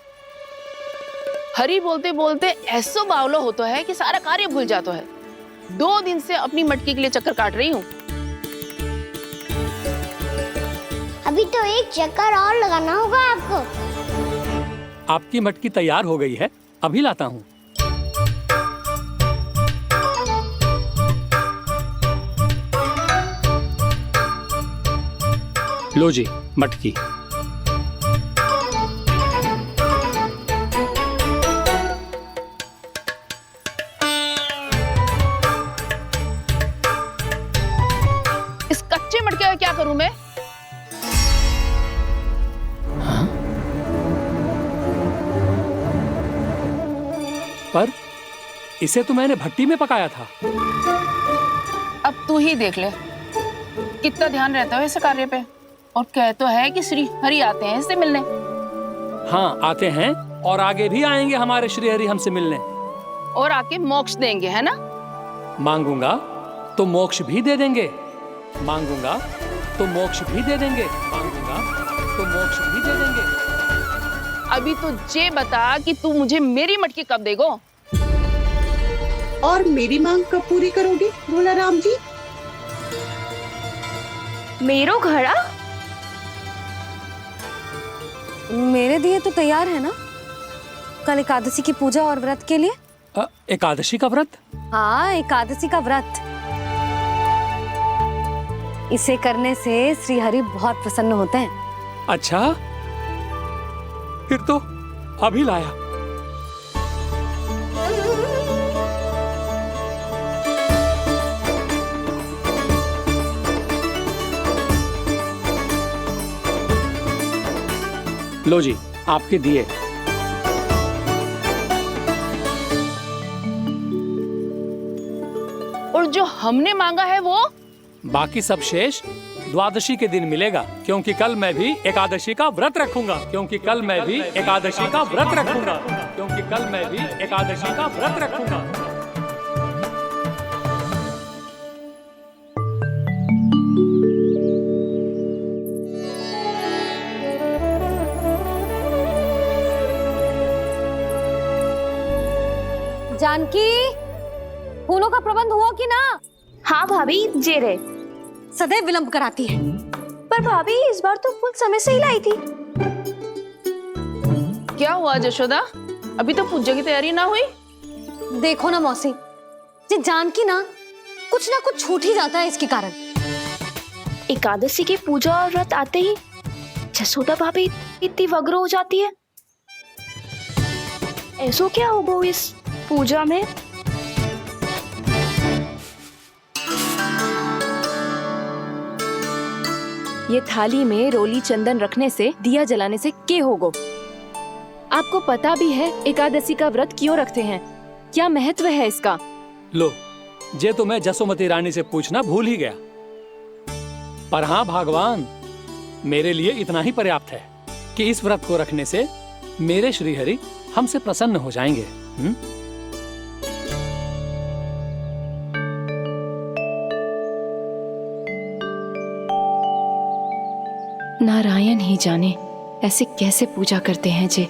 S10: हरि बोलते बोलते ऐसो बावलो होता है कि सारा कार्य भूल जाता है। 2 दिन से अपनी मटकी के लिए चक्कर काट रही हूँ।
S3: अभी तो एक चक्कर और लगाना होगा आपको।
S7: आपकी मटकी तैयार हो गई है, अभी लाता हूँ। लो जी मटकी।
S10: इस कच्चे मटके का क्या करूं मैं?
S7: पर इसे तो मैंने भट्टी में पकाया था।
S10: अब तू ही देख ले कितना ध्यान रहता है इस कार्य पे। और कह तो है कि श्री हरि आते हैं इससे मिलने।
S7: हाँ, आते हैं और आगे भी आएंगे हमारे श्री हरि हमसे मिलने।
S10: और आके मोक्ष देंगे, है ना?
S7: मांगूंगा तो मोक्ष भी दे देंगे, मांगूंगा तो मोक्ष भी दे देंगे, मांगूंगा तो मोक्ष भी दे देंगे।
S10: अभी तो ये बता कि तू मुझे मेरी मटकी कब देगो?
S17: और मेरी मांग कब पूरी करोगी भोलाराम जी?
S12: मेरो घड़ा मेरे दिए तो तैयार है ना, कल एकादशी की पूजा और व्रत के लिए।
S7: एकादशी का व्रत?
S12: हाँ, एकादशी का व्रत। इसे करने से श्री हरि बहुत प्रसन्न होते हैं।
S7: अच्छा, फिर तो अभी लाया। लो जी आपके दिए।
S10: और जो हमने मांगा है वो?
S7: बाकी सब शेष द्वादशी के दिन मिलेगा, क्योंकि कल मैं भी एकादशी का व्रत रखूंगा, क्योंकि कल मैं भी एकादशी का व्रत रखूंगा, क्योंकि कल मैं भी एकादशी का व्रत रखूंगा।
S12: जानकी, फूलों का प्रबंध हुआ कि ना?
S16: हाँ भाभी, जे रहे।
S12: सदैव विलंब कराती है।
S16: पर भाभी इस बार तो फूल समय से ही लाई थी।
S10: क्या हुआ जशोदा, अभी तो पूजा की तैयारी ना हुई?
S12: देखो ना मौसी, ये जानकी ना कुछ छूट ही जाता है इसके कारण।
S16: एकादशी की पूजा और व्रत आते ही जसोदा भाभी इतनी वग्र हो जाती है। ऐसो क्या हो गो इस पूजा में? ये थाली में रोली चंदन रखने से, दिया जलाने से के होगो? आपको पता भी है एकादशी का व्रत क्यों रखते हैं? क्या महत्व है इसका?
S7: लो, जे तो मैं जसोमती रानी से पूछना भूल ही गया। पर हाँ भगवान, मेरे लिए इतना ही पर्याप्त है कि इस व्रत को रखने से मेरे श्रीहरि हमसे प्रसन्न हो जाएंगे।
S16: नारायण ही जाने ऐसे कैसे पूजा करते हैं जे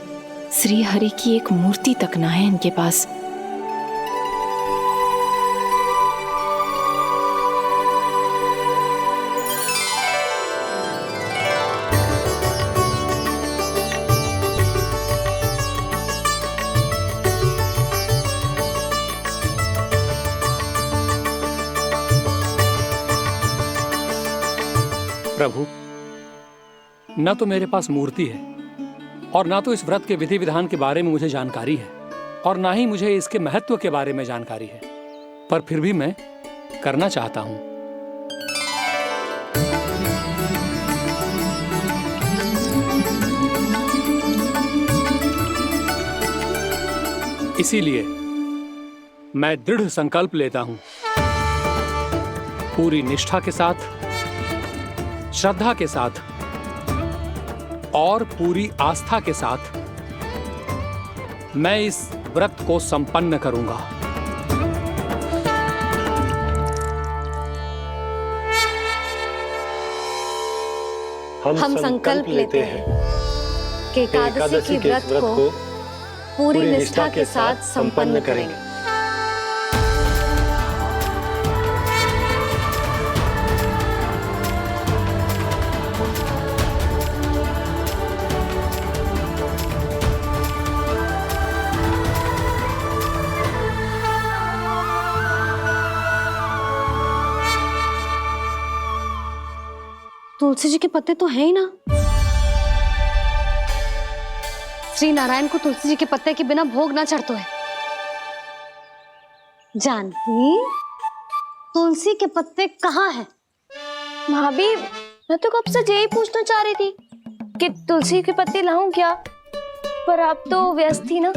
S16: श्री हरि की एक मूर्ति तक ना है इनके पास।
S7: प्रभु, न तो मेरे पास मूर्ति है और ना तो इस व्रत के विधि विधान के बारे में मुझे जानकारी है, और ना ही मुझे इसके महत्व के बारे में जानकारी है, पर फिर भी मैं करना चाहता हूं। इसीलिए मैं दृढ़ संकल्प लेता हूं, पूरी निष्ठा के साथ, श्रद्धा के साथ और पूरी आस्था के साथ मैं इस व्रत को संपन्न करूंगा।
S12: हम संकल्प लेते हैं कि एकादशी के व्रत को पूरी निष्ठा के साथ संपन्न करेंगे। तुलसी जी के पत्ते तो हैं ही ना। श्री नारायण को तुलसी जी के पत्ते के बिना भोग ना चढ़तो है। जानकी, तुलसी के पत्ते कहाँ हैं?
S16: भाभी, मैं तो कब से यही पूछना चाह रही थी कि तुलसी के पत्ते लाऊं क्या, पर आप तो व्यस्त थी ना।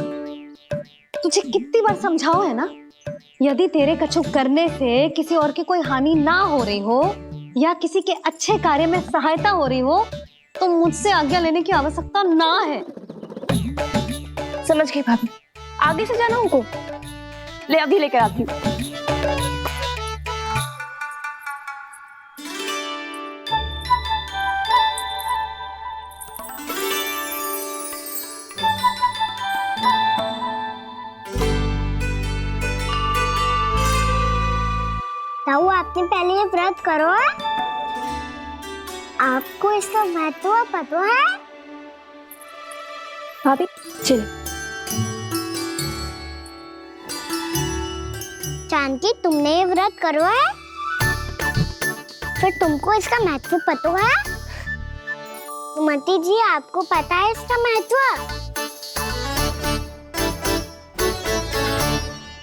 S12: तुझे कितनी बार समझाओ है ना, यदि तेरे कछु करने से किसी और की कोई हानि ना हो रही हो या किसी के अच्छे कार्य में सहायता हो रही हो तो मुझसे आज्ञा लेने की आवश्यकता ना है।
S16: समझ गई भाभी, आगे से जाना उनको। ले अभी लेकर आती हूँ।
S3: ताऊ, आपने पहले ये व्रत करो है? आपको इसका महत्व पता है?
S16: भाभी चल।
S3: जानकी, तुमने ये व्रत करो है? फिर तुमको इसका महत्व पता है? सुमति जी, आपको पता है इसका महत्व?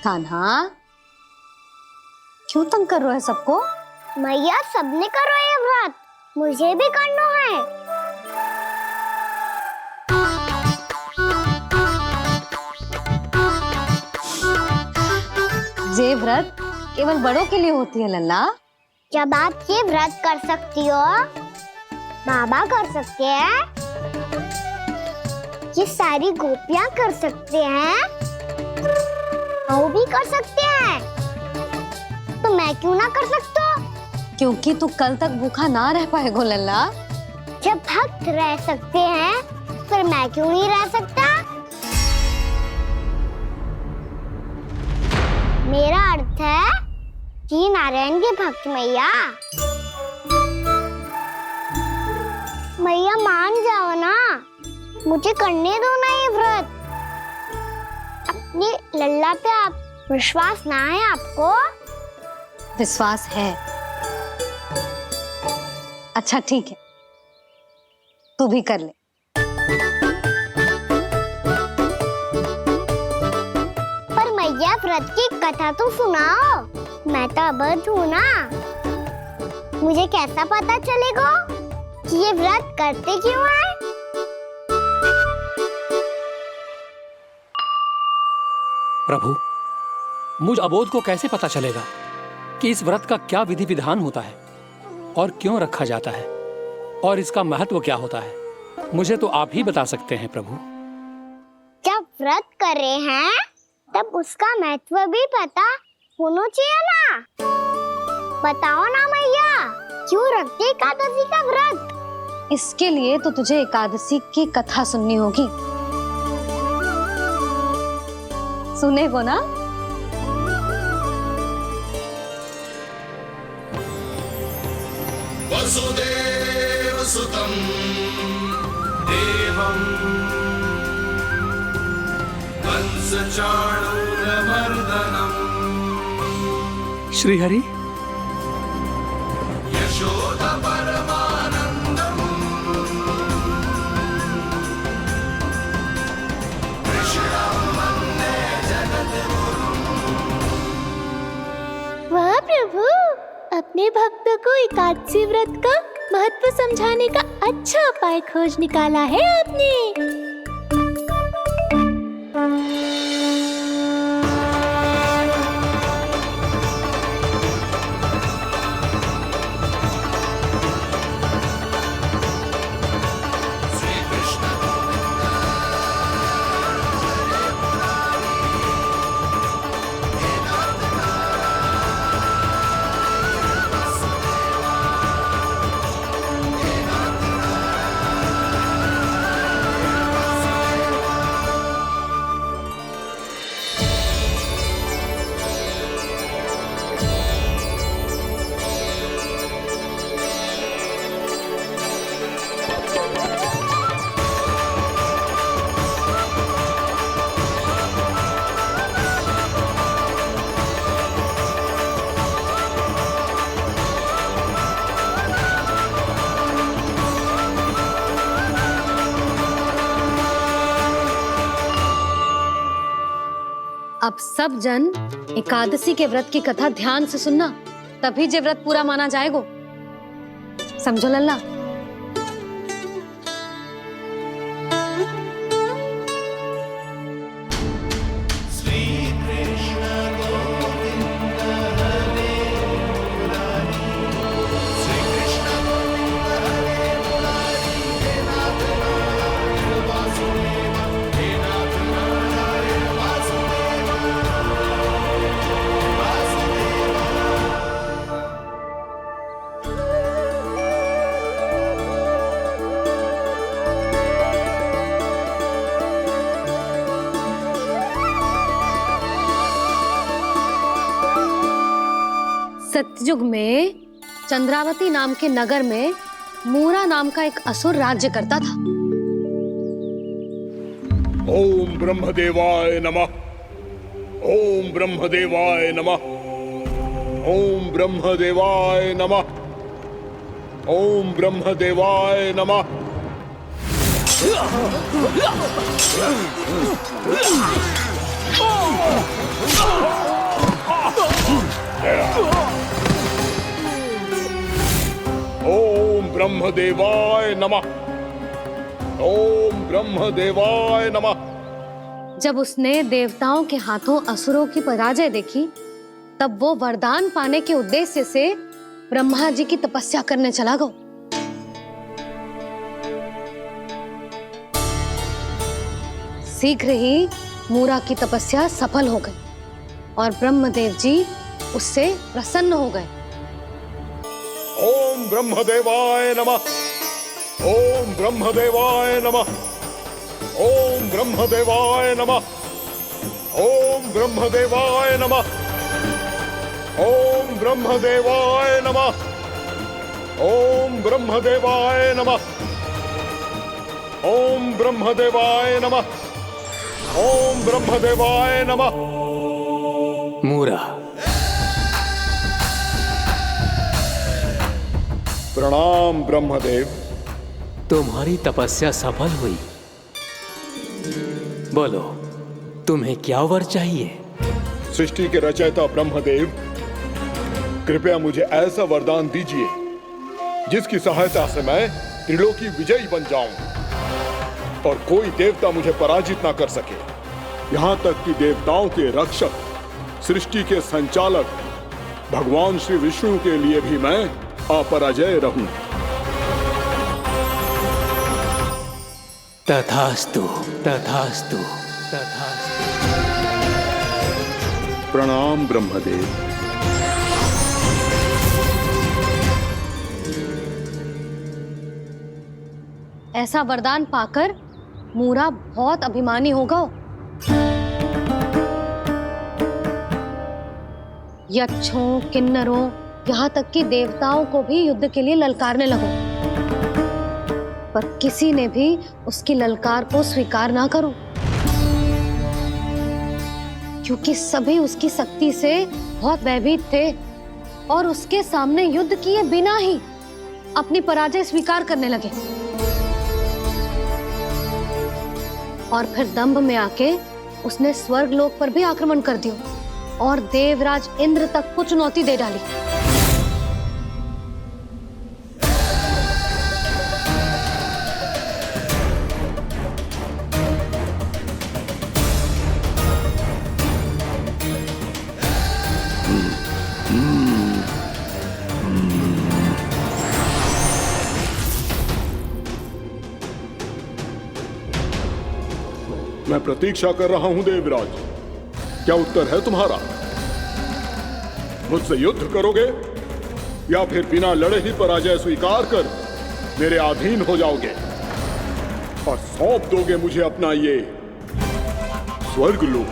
S12: कान्हा, क्यों तंग कर रहे हो सबको?
S3: मैया, सबने करो ये व्रत, मुझे भी करना है।
S12: ये व्रत केवल बड़ों के लिए होती है लल्ला।
S3: जब आप ये व्रत कर सकती हो, बाबा कर सकते हैं, ये सारी गोपियां कर सकते हैं, वो भी कर सकते हैं, तो मैं क्यों ना कर सकता?
S12: क्योंकि तू कल तक भूखा ना रह पाएगो लल्ला।
S3: जब भक्त रह सकते हैं, फिर मैं क्यों नहीं रह सकता? मेरा अर्थ है कि नारायण के भक्त मैया, मैया मान जाओ ना, मुझे करने दो ना ये व्रत। अपनी लल्ला पे आप विश्वास ना है आपको?
S12: विश्वास है। अच्छा ठीक है, तू भी कर ले।
S3: पर मैया व्रत की कथा तो सुनाओ, मैं तो अबध हूँ ना, मुझे कैसा पता चलेगा कि ये व्रत करते क्यों हैं?
S7: प्रभु, मुझ अबोध को कैसे पता चलेगा कि इस व्रत का क्या विधि विधान होता है और क्यों रखा जाता है और इसका महत्व क्या होता है? मुझे तो आप ही बता सकते हैं प्रभु।
S3: जब व्रत कर रहे हैं तब उसका महत्व भी पता होना चाहिए ना। बताओ ना मैया, क्यों रखते एकादशी का व्रत?
S12: इसके लिए तो तुझे एकादशी की कथा सुननी होगी। सुनेगो ना?
S14: वसुदेव सुतं देवं कंस चाणूरमर्दनम्
S7: श्रीहरि,
S14: यशोदा परमानंदम् कृष्णं वन्दे जगद्गुरुम्।
S3: वाह प्रभु, अपने भक्तों को एकादशी व्रत का महत्व समझाने का अच्छा उपाय खोज निकाला है आपने।
S12: अब सब जन एकादशी के व्रत की कथा ध्यान से सुनना, तभी जे व्रत पूरा माना जाएगा। समझो लल्ला? सतयुग में चंद्रावती नाम के नगर में मूरा नाम का एक असुर राज्य करता था।
S2: ओम ब्रह्मदेवाय नमः। ओम ब्रह्मदेवाय नमः। ओम ब्रह्मदेवाय नमः। ओम ब्रह्मदेवाय नमः। ओम ब्रह्मदेवाय नमः। ओम ब्रह्मदेवाय नमः।
S12: जब उसने देवताओं के हाथों असुरों की पराजय देखी, तब वो वरदान पाने के उद्देश्य से ब्रह्मा जी की तपस्या करने चला गो। शीघ्र ही मूरा की तपस्या सफल हो गई और ब्रह्मदेव जी उससे प्रसन्न हो गए।
S2: ओम ब्रह्मदेवाय नमः। ओम ब्रह्मदेवाय नमः। ओम ब्रह्मदेवाय नमः। ओम ब्रह्मदेवाय नमः। ओम ब्रह्मदेवाय नमः। ओम ब्रह्मदेवाय नमः। ओम ब्रह्मदेवाय नमः। ओम ब्रह्मदेवाय नमः।
S4: मूरा,
S2: प्रणाम ब्रह्मदेव।
S4: तुम्हारी तपस्या सफल हुई। बोलो, तुम्हें क्या वर चाहिए?
S2: सृष्टि के रचयिता ब्रह्मदेव, कृपया मुझे ऐसा वरदान दीजिए जिसकी सहायता से मैं त्रिलोकी विजयी बन जाऊं और कोई देवता मुझे पराजित ना कर सके। यहां तक कि देवताओं के रक्षक, सृष्टि के संचालक भगवान श्री विष्णु के लिए भी मैं अपराजय रहूं।
S4: तथास्तु, तथास्तु, तथास्तु।
S2: प्रणाम ब्रह्मदेव।
S12: ऐसा वरदान पाकर मूरा बहुत अभिमानी होगा। यक्षों, किन्नरों, यहाँ तक कि देवताओं को भी युद्ध के लिए ललकारने लगो, पर किसी ने भी उसकी ललकार को स्वीकार ना करो, क्योंकि सभी उसकी शक्ति से बहुत भयभीत थे और उसके सामने युद्ध किए बिना ही अपनी पराजय स्वीकार करने लगे और फिर दंभ में आके उसने स्वर्ग लोक पर भी आक्रमण कर दिया और देवराज इंद्र तक को चुनौती दे डाली।
S2: मैं प्रतीक्षा कर रहा हूं देवराज, क्या उत्तर है तुम्हारा? मुझसे युद्ध करोगे या फिर बिना लड़े ही पराजय स्वीकार कर मेरे अधीन हो जाओगे और सौंप दोगे मुझे अपना ये स्वर्ग लोक?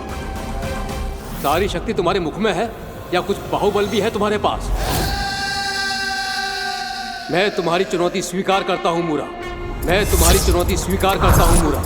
S4: सारी शक्ति तुम्हारे मुख में है या कुछ बाहुबल भी है तुम्हारे पास? मैं तुम्हारी चुनौती स्वीकार करता हूं मूरा, मैं तुम्हारी चुनौती स्वीकार करता हूं मूरा।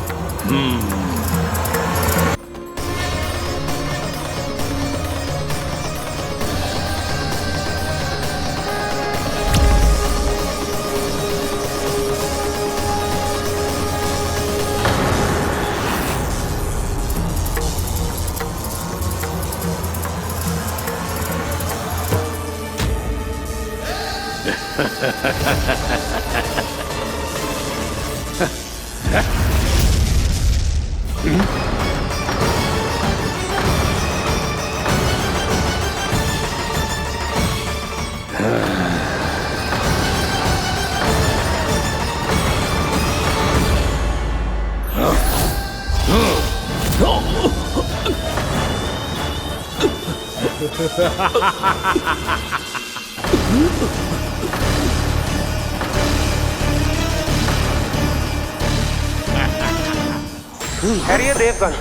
S18: खैरिए देवगण,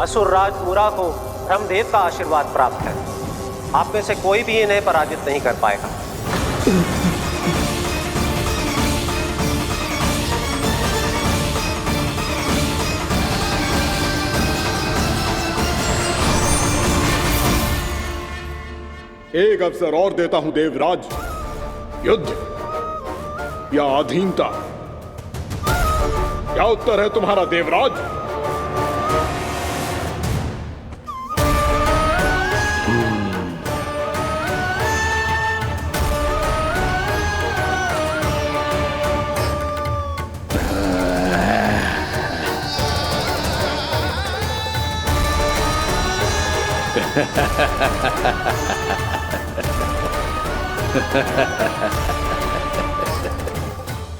S18: असुर राज मूरा को ब्रह्मदेव का आशीर्वाद प्राप्त है। आप में से कोई भी इन्हें पराजित नहीं कर पाएगा।
S2: एक अवसर और देता हूं देवराज, युद्ध या अधीनता, क्या उत्तर है तुम्हारा देवराज?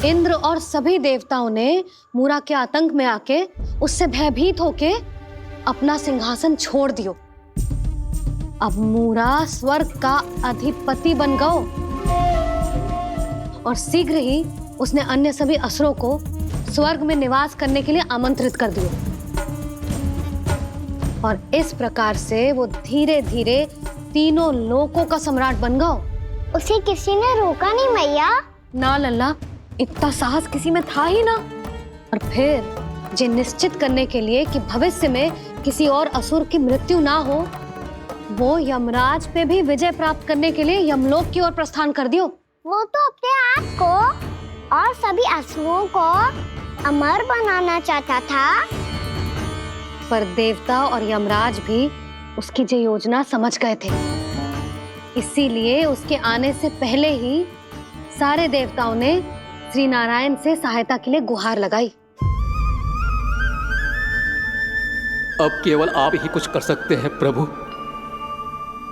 S12: इंद्र और सभी देवताओं ने मूरा के आतंक में आके उससे भयभीत होके अपना सिंहासन छोड़ दियो। अब मूरा स्वर्ग का अधिपति बन गयो और शीघ्र ही उसने अन्य सभी असुरों को स्वर्ग में निवास करने के लिए आमंत्रित कर दिया। और इस प्रकार से वो धीरे धीरे तीनों लोकों का सम्राट बन गया।
S3: उसे किसी ने रोका नहीं मैया?
S12: ना लल्ला, इतना साहस किसी में था ही ना। और फिर ये निश्चित करने के लिए कि भविष्य में किसी और असुर की मृत्यु ना हो, वो यमराज पे भी विजय प्राप्त करने के लिए यमलोक की ओर प्रस्थान कर दियो।
S3: वो तो अपने आप को और सभी असुरों को अमर बनाना चाहता था।
S12: पर देवता और यमराज भी उसकी ये योजना समझ गए थे। इसीलिए उसके आने से पहले ही सारे देवताओं ने श्री नारायण से सहायता के लिए गुहार लगाई।
S4: अब केवल आप ही कुछ कर सकते हैं प्रभु।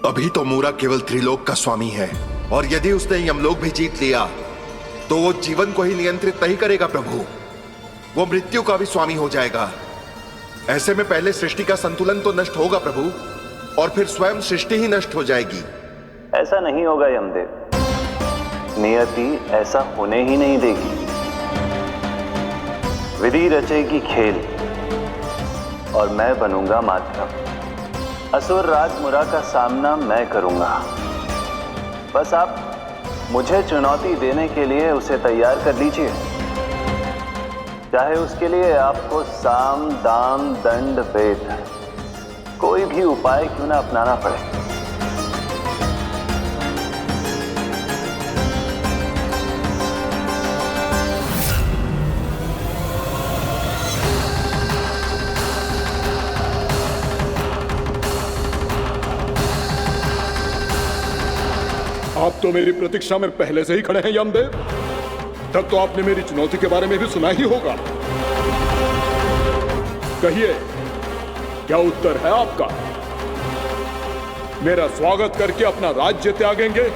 S19: अभी तो मूरा केवल त्रिलोक का स्वामी है, और यदि उसने यमलोक भी जीत लिया तो वो जीवन को ही नियंत्रित नहीं करेगा प्रभु, वो मृत्यु का भी स्वामी हो जाएगा। ऐसे में पहले सृष्टि का संतुलन तो नष्ट होगा प्रभु, और फिर स्वयं सृष्टि ही नष्ट हो जाएगी।
S20: ऐसा नहीं होगा यमदेव, नियति ऐसा होने ही नहीं देगी। विधि रचेगी खेल और मैं बनूंगा माध्यम। असुर राज मुरा का सामना मैं करूंगा। बस आप मुझे चुनौती देने के लिए उसे तैयार कर लीजिए, चाहे उसके लिए आपको साम दाम दंड भेद कोई भी उपाय क्यों ना अपनाना पड़े।
S2: आप तो मेरी प्रतीक्षा में पहले से ही खड़े हैं यमदेव। तब तो आपने मेरी चुनौती के बारे में भी सुना ही होगा। कहिए, क्या उत्तर है आपका? मेरा स्वागत करके अपना राज्य त्यागेंगे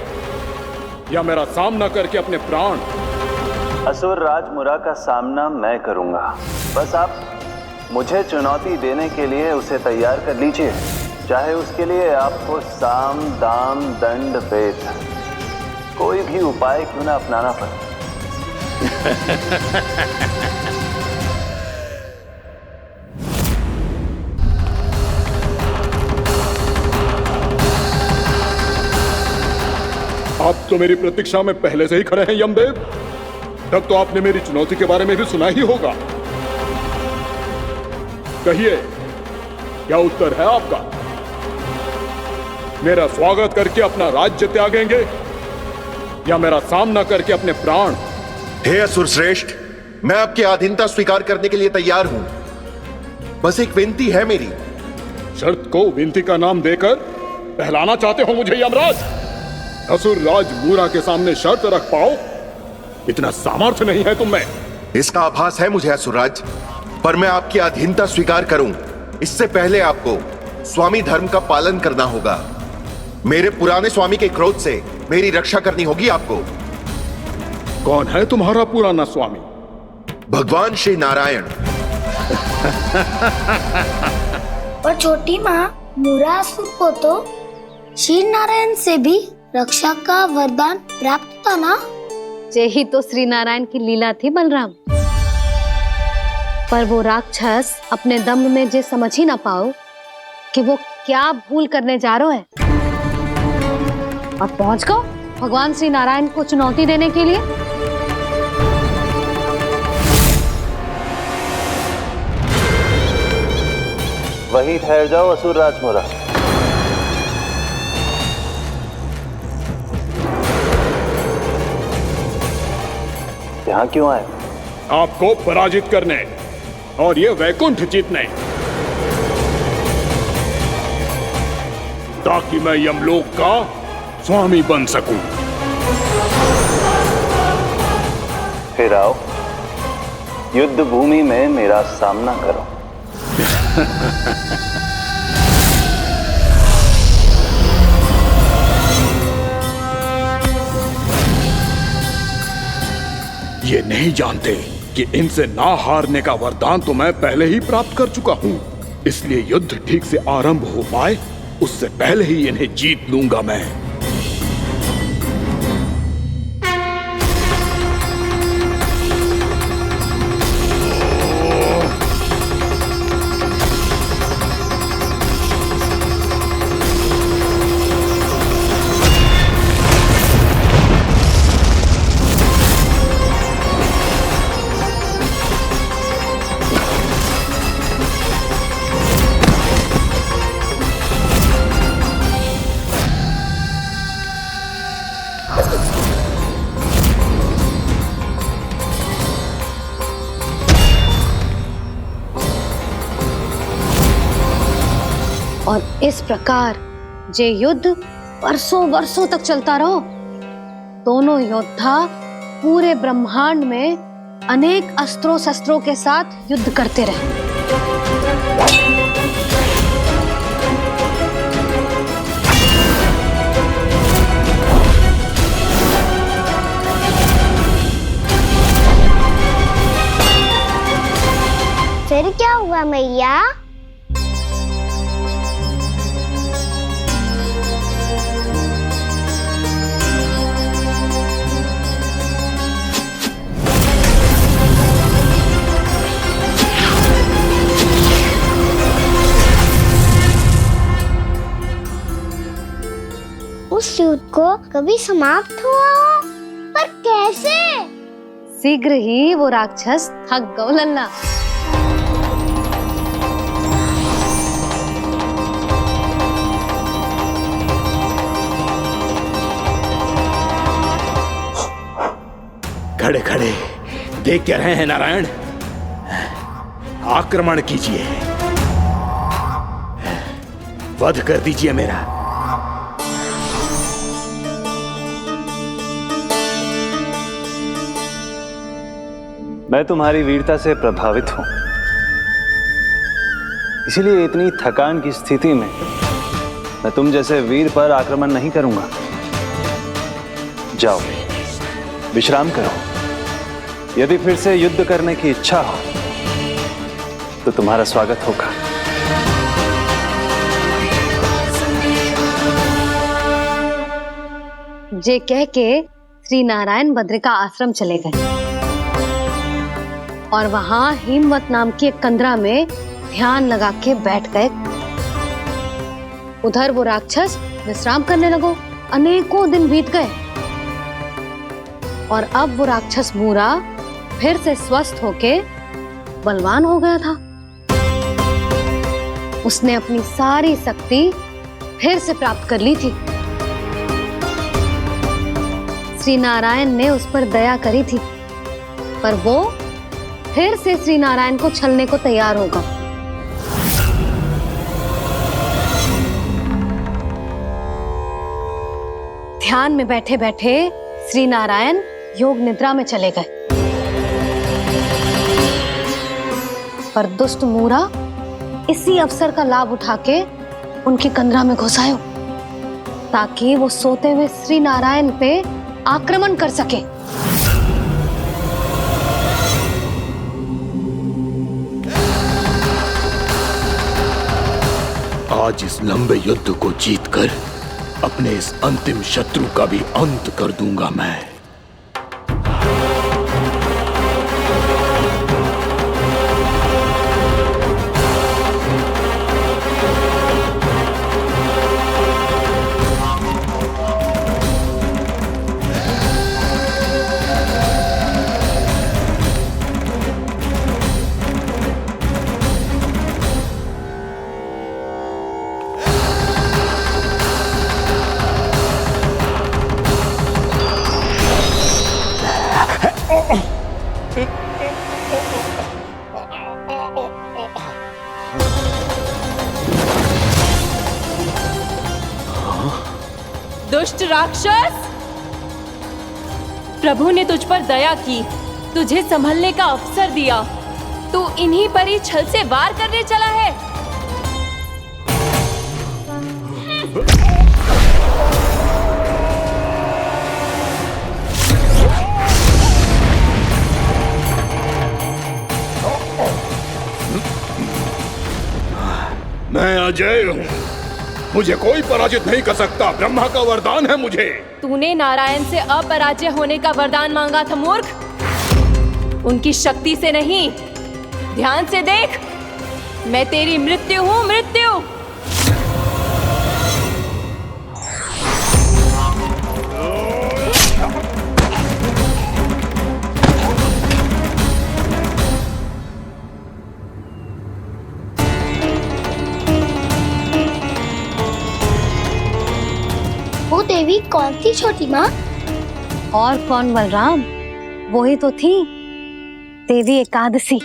S2: या मेरा सामना करके अपने प्राण?
S20: असुर राज मुरा का सामना मैं करूंगा। बस आप मुझे चुनौती देने के लिए उसे तैयार कर लीजिए, चाहे उसके लिए आपको साम दाम दंड भेद कोई भी उपाय क्यों ना अपनाना पड़े।
S2: आप तो मेरी प्रतीक्षा में पहले से ही खड़े हैं यमदेव। तब तो आपने मेरी चुनौती के बारे में भी सुना ही होगा। कहिए, क्या उत्तर है आपका? मेरा स्वागत करके अपना राज्य त्यागेंगे या मेरा सामना करके अपने प्राण?
S19: हे असुर श्रेष्ठ, मैं आपकी अधीनता स्वीकार करने के लिए तैयार हूं। बस एक विनती है मेरी।
S2: शर्त को विनती का नाम देकर बहलाना चाहते हो मुझे यमराज? असुर राज मूरा के सामने शर्त रख पाओ, इतना सामर्थ्य नहीं है तुम में।
S19: इसका आभास है मुझे असुरराज, पर मैं आपकी अधीनता स्वीकार करूं इससे पहले आपको स्वामी धर्म का पालन करना होगा। मेरे पुराने स्वामी के क्रोध से मेरी रक्षा करनी होगी आपको।
S2: कौन है तुम्हारा पुराना स्वामी?
S19: भगवान श्री नारायण।
S3: और छोटी माँ, मूरासुर को तो श्री नारायण से भी रक्षा का वरदान प्राप्त था ना?
S12: यही तो श्री नारायण की लीला थी बलराम। पर वो राक्षस अपने दम में जे समझ ही ना पाओ कि वो क्या भूल करने जा रहा है, और पहुंच गो भगवान श्री नारायण को चुनौती देने के लिए।
S20: वहीं ठहर जाओ असुर राज मुरा। यहाँ क्यों आए?
S2: आपको पराजित करने और ये वैकुंठ जीतने, ताकि मैं यमलोक का स्वामी बन सकूं।
S20: फिर आओ, युद्ध भूमि में मेरा सामना करो।
S2: ये नहीं जानते कि इनसे ना हारने का वरदान तो मैं पहले ही प्राप्त कर चुका हूँ। इसलिए युद्ध ठीक से आरंभ हो पाए उससे पहले ही इन्हें जीत लूंगा मैं।
S12: और इस प्रकार ये युद्ध वर्षों वर्षों तक चलता रहो। दोनों योद्धा पूरे ब्रह्मांड में अनेक अस्त्रों शस्त्रों के साथ युद्ध करते रहे।
S3: फिर क्या हुआ मैया? उस युद्ध को कभी समाप्त हुआ हो, पर कैसे?
S12: शीघ्र ही वो राक्षस थक गौ लल्ला।
S2: खड़े खड़े देख क्या रहे हैं नारायण? आक्रमण कीजिए, वध कर दीजिए मेरा।
S20: मैं तुम्हारी वीरता से प्रभावित हूं, इसीलिए इतनी थकान की स्थिति में मैं तुम जैसे वीर पर आक्रमण नहीं करूंगा। जाओ विश्राम करो। यदि फिर से युद्ध करने की इच्छा हो तो तुम्हारा स्वागत होगा।
S12: जे कह के श्री नारायण बद्रिका आश्रम चले गए और वहां हिमवत नाम की एक कंदरा में ध्यान लगा के बैठ गए। उधर वो राक्षस विश्राम करने लगो। अनेकों दिन बीत गए और अब वो राक्षस मूरा फिर से स्वस्थ होके बलवान हो गया था। उसने अपनी सारी शक्ति फिर से प्राप्त कर ली थी। श्री नारायण ने उस पर दया करी थी, पर वो फिर से श्री नारायण को छलने को तैयार होगा। ध्यान में बैठे बैठे श्री नारायण योग निद्रा में चले गए, पर दुष्ट मूरा इसी अवसर का लाभ उठा के उनकी कंदरा में घुस आयो ताकि वो सोते हुए श्री नारायण पे आक्रमण कर सके।
S2: आज इस लंबे युद्ध को जीतकर अपने इस अंतिम शत्रु का भी अंत कर दूंगा मैं।
S16: दुष्ट राक्षस, प्रभु ने तुझ पर दया की, तुझे संभलने का अवसर दिया। तू इन्हीं पर ही छल से वार करने चला है।
S2: मैं अजय हूँ, मुझे कोई पराजित नहीं कर सकता। ब्रह्मा का वरदान है मुझे।
S16: तूने नारायण से अपराजय होने का वरदान मांगा था मूर्ख, उनकी शक्ति से नहीं। ध्यान से देख, मैं तेरी मृत्यु हूँ, मृत्यु।
S3: वो देवी कौन थी छोटी माँ?
S12: और कौन बलराम, वही तो थी देवी एकादशी।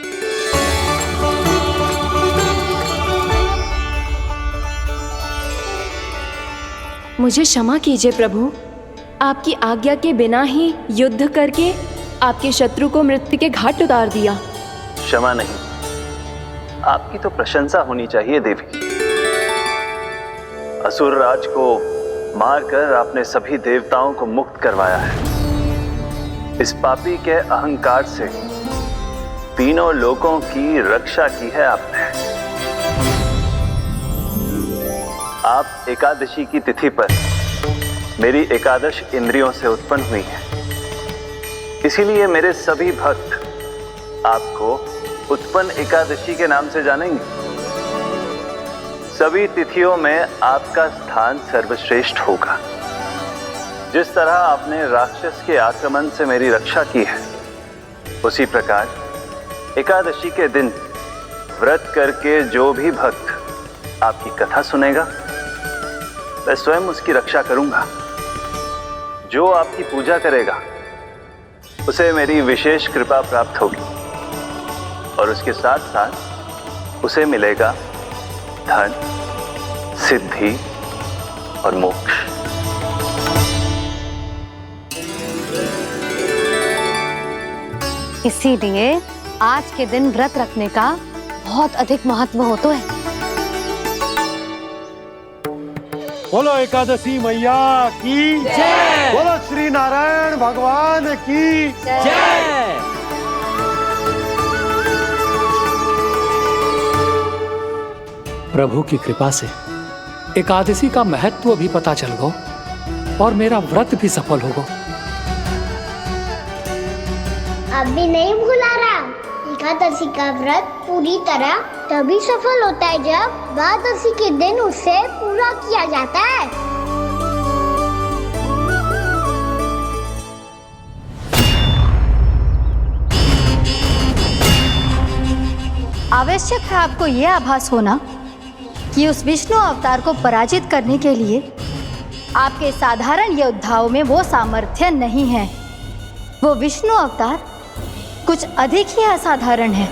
S16: मुझे क्षमा कीजिए प्रभु, आपकी आज्ञा के बिना ही युद्ध करके आपके शत्रु को मृत्यु के घाट उतार दिया।
S20: क्षमा नहीं, आपकी तो प्रशंसा होनी चाहिए देवी। असुर राज को मारकर आपने सभी देवताओं को मुक्त करवाया है। इस पापी के अहंकार से तीनों लोकों की रक्षा की है आपने। आप एकादशी की तिथि पर मेरी एकादश इंद्रियों से उत्पन्न हुई हैं। इसीलिए मेरे सभी भक्त आपको उत्पन्न एकादशी के नाम से जानेंगे। सभी तिथियों में आपका स्थान सर्वश्रेष्ठ होगा। जिस तरह आपने राक्षस के आक्रमण से मेरी रक्षा की है, उसी प्रकार एकादशी के दिन व्रत करके जो भी भक्त आपकी कथा सुनेगा, मैं स्वयं उसकी रक्षा करूंगा। जो आपकी पूजा करेगा उसे मेरी विशेष कृपा प्राप्त होगी और उसके साथ साथ उसे मिलेगा धन, सिद्धि और मोक्ष।
S12: इसीलिए आज के दिन व्रत रखने का बहुत अधिक महत्व होता है।
S11: बोलो एकादशी मैया की जय। बोलो श्री नारायण भगवान की जय।
S7: प्रभु की कृपा से एकादशी का महत्व भी पता चल गो और मेरा व्रत भी सफल हो गो।
S3: अब भी नहीं भूला राम, एकादशी का व्रत पूरी तरह तभी सफल होता है जब द्वादशी के दिन उसे पूरा किया जाता है।
S21: आवश्यक है आपको यह आभास होना कि उस विष्णु अवतार को पराजित करने के लिए आपके साधारण योद्धाओं में वो सामर्थ्य नहीं है। वो विष्णु अवतार कुछ अधिक ही असाधारण है।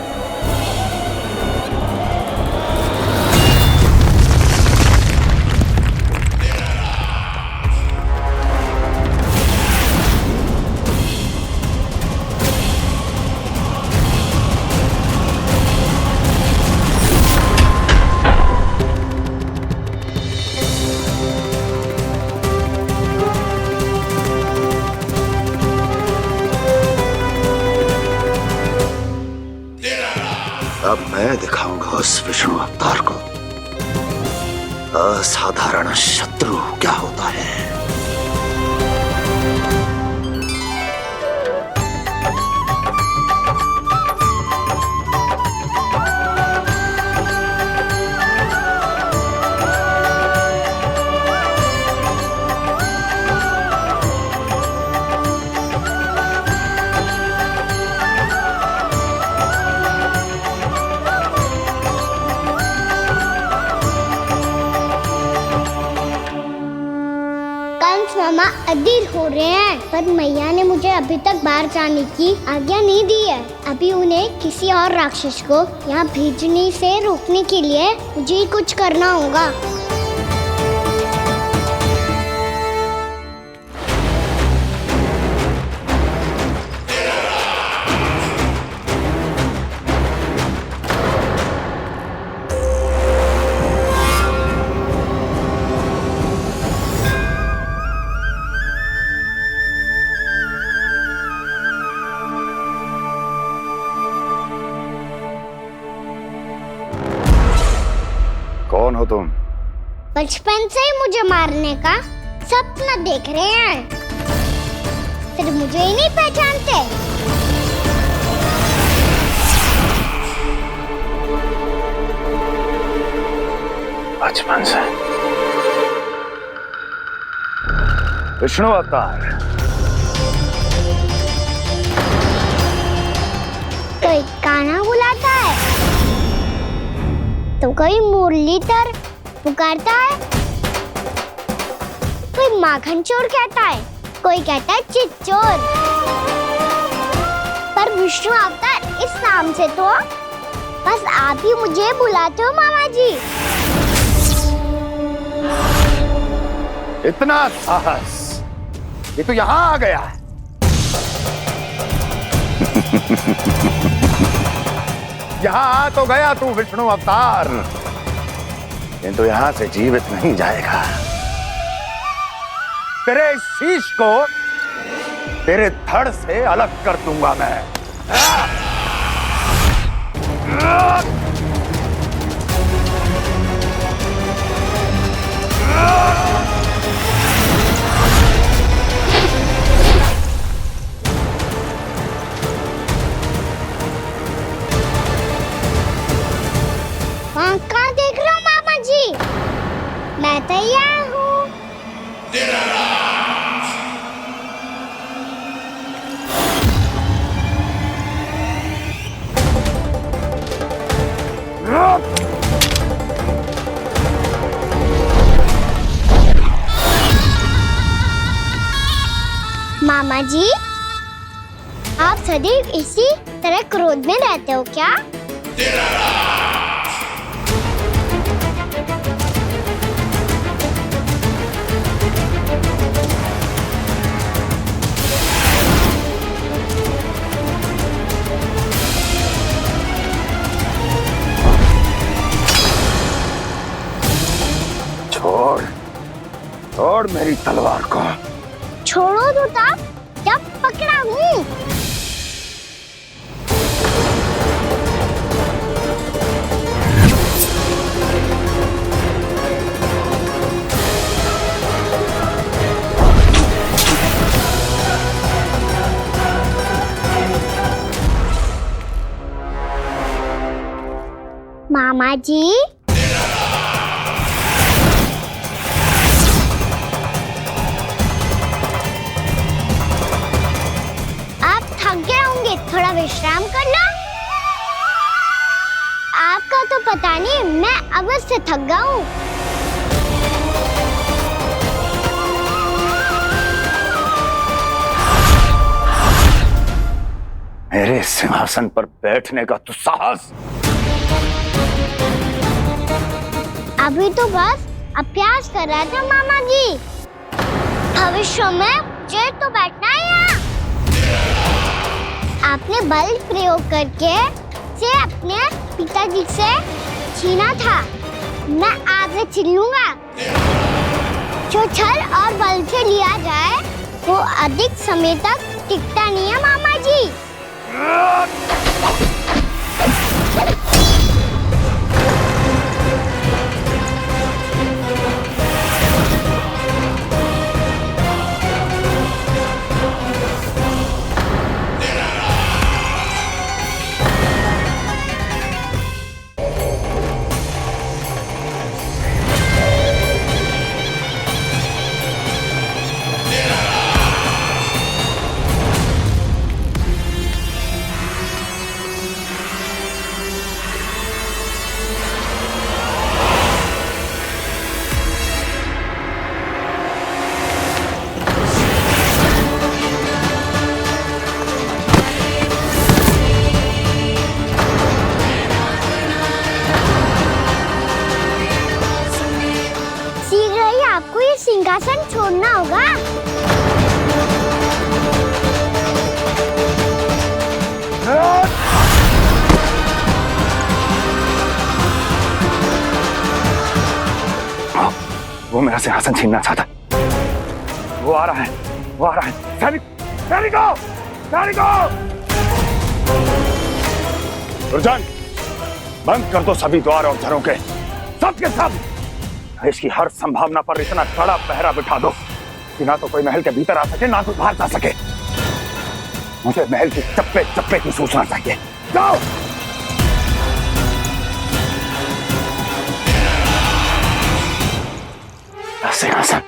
S13: अब मैं दिखाऊंगा उस विष्णु अवतार को असाधारण शत्रु क्या होता है।
S3: मामा अधीर हो रहे हैं, पर मैया ने मुझे अभी तक बाहर जाने की आज्ञा नहीं दी है। अभी उन्हें किसी और राक्षस को यहाँ भेजने से रोकने के लिए मुझे ही कुछ करना होगा।
S13: कौन हो तुम?
S3: बचपन से ही मुझे मारने का सपना देख रहे हैं, फिर मुझे ही नहीं पहचानते।
S13: बचपन से विष्णु अवतार।
S3: कोई कान्हा बुलाता है तो कोई मुरलीधर पुकारता है, कोई माखन चोर कहता है, कोई कहता है चिच्चोर। पर विष्णु अवतार इस नाम से तो बस आप ही मुझे बुलाते हो मामा जी।
S13: इतना साहस, ये तो यहाँ आ गया है। यहाँ आ तो गया तू विष्णु अवतार, किंतु यहाँ से जीवित नहीं जाएगा। तेरे इस शीश को तेरे धड़ से अलग कर दूंगा मैं।
S3: वहाँ कहाँ देख रहे हो मामा जी? मैं तैयार हूँ। मामा जी, आप सदैव इसी तरह क्रोध में रहते हो क्या?
S13: छोड़, छोड़ मेरी तलवार को।
S3: छोड़ो तो तब जब पकड़ा हूँ। मामा जी, थोड़ा विश्राम कर लो। आपका तो पता नहीं, मैं अवश्य थक गया हूँ।
S13: मेरे सिंहासन पर बैठने का तू साहस?
S3: अभी तो बस अभ्यास कर रहा था मामा जी। भविष्य में मुझे तो बैठना है यहाँ। आपने बल प्रयोग करके से अपने पिताजी से छीना था, मैं आपसे छीन लूंगा। जो छल और बल से लिया जाए वो अधिक समय तक टिकता नहीं है मामा जी। सिंहासन छोड़ना होगा।
S13: वो मेरा सिंहासन छीनना चाहता है। वो आ रहा है, वो आ रहा है। सैनिकों, दुर्जन, बंद कर दो सभी द्वार और झरोके। सब के सब इसकी हर संभावना पर इतना कड़ा पहरा बिठा दो कि ना तो कोई महल के भीतर आ सके ना तो बाहर जा सके। मुझे महल की चप्पे चप्पे की सूचना चाहिए। जाओ। सिंहासन।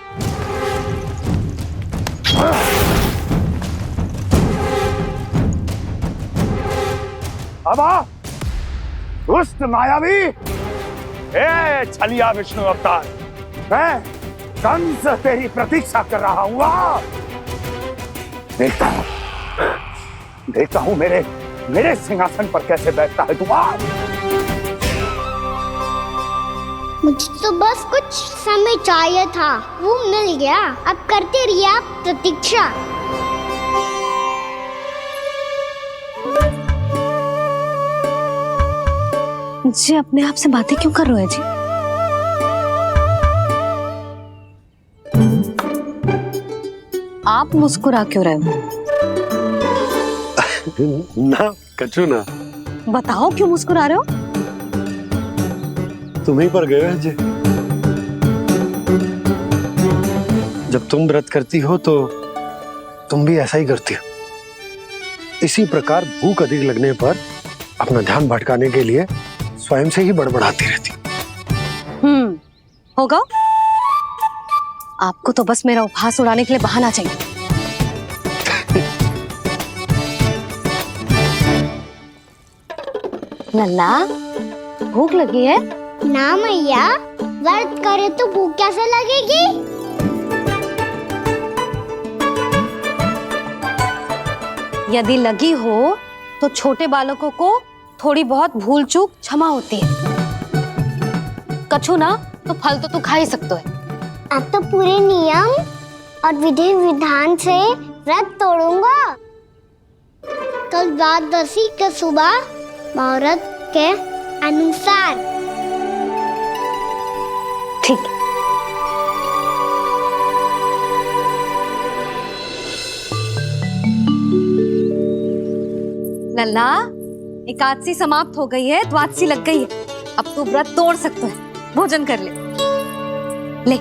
S13: अब आ दुष्ट मायावी, ए छलिया विष्णु अवतार, मैं कंस तेरी प्रतीक्षा कर रहा हूं। देखता हूं मेरे सिंहासन पर कैसे बैठता है तू।
S3: मुझे तो बस कुछ समय चाहिए था, वो मिल गया। अब करते रहिए आप प्रतीक्षा।
S12: जी अपने आप से बातें क्यों कर रहे हैं जी? आप मुस्कुरा क्यों रहे हो?
S11: ना कछु ना।
S12: बताओ क्यों मुस्कुरा रहे हो?
S11: तुम्हीं पर गए हैं जी। जब तुम व्रत करती हो तो तुम भी ऐसा ही करती हो। इसी प्रकार भूख अधिक लगने पर अपना ध्यान भटकाने के लिए स्वयं से ही बड़बड़ाती रहती।
S12: होगा। आपको तो बस मेरा उपहास उड़ाने के लिए बहाना चाहिए। लल्ला भूख लगी है?
S3: ना मैया, व्रत करे तो भूख कैसे लगेगी?
S12: यदि लगी हो तो छोटे बालकों को थोड़ी बहुत भूल चूक क्षमा होती है। कछु ना तो फल तो तू खा ही सकते है।
S3: अब तो पूरे नियम और विधि विधान से व्रत तोड़ूंगा। कल द्वादशी के सुबह मुहूर्त के अनुसार।
S12: ठीक। लल्ला एकादशी समाप्त हो गई है, द्वादशी लग गई है। अब तू व्रत तोड़ सकते है। भोजन कर ले। ले।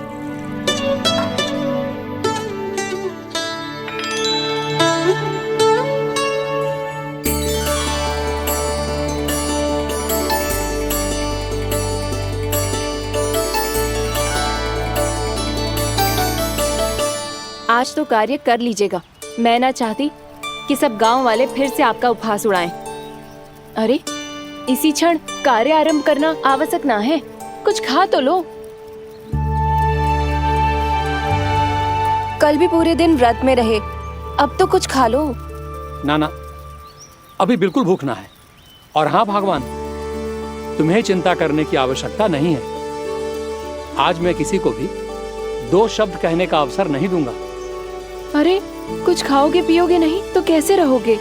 S16: आज तो कार्य कर लीजिएगा। मैं ना चाहती कि सब गांव वाले फिर से आपका उपहास उड़ाएं। अरे इसी क्षण कार्य आरंभ करना आवश्यक ना है। कुछ खा तो लो। कल भी पूरे दिन व्रत में रहे, अब तो कुछ खा लो।
S7: ना अभी बिल्कुल भूख ना है। और हाँ भगवान, तुम्हें चिंता करने की आवश्यकता नहीं है। आज मैं किसी को भी 2 शब्द कहने का अवसर नहीं दूंगा।
S16: अरे कुछ खाओगे पियोगे नहीं तो कैसे रहोगे?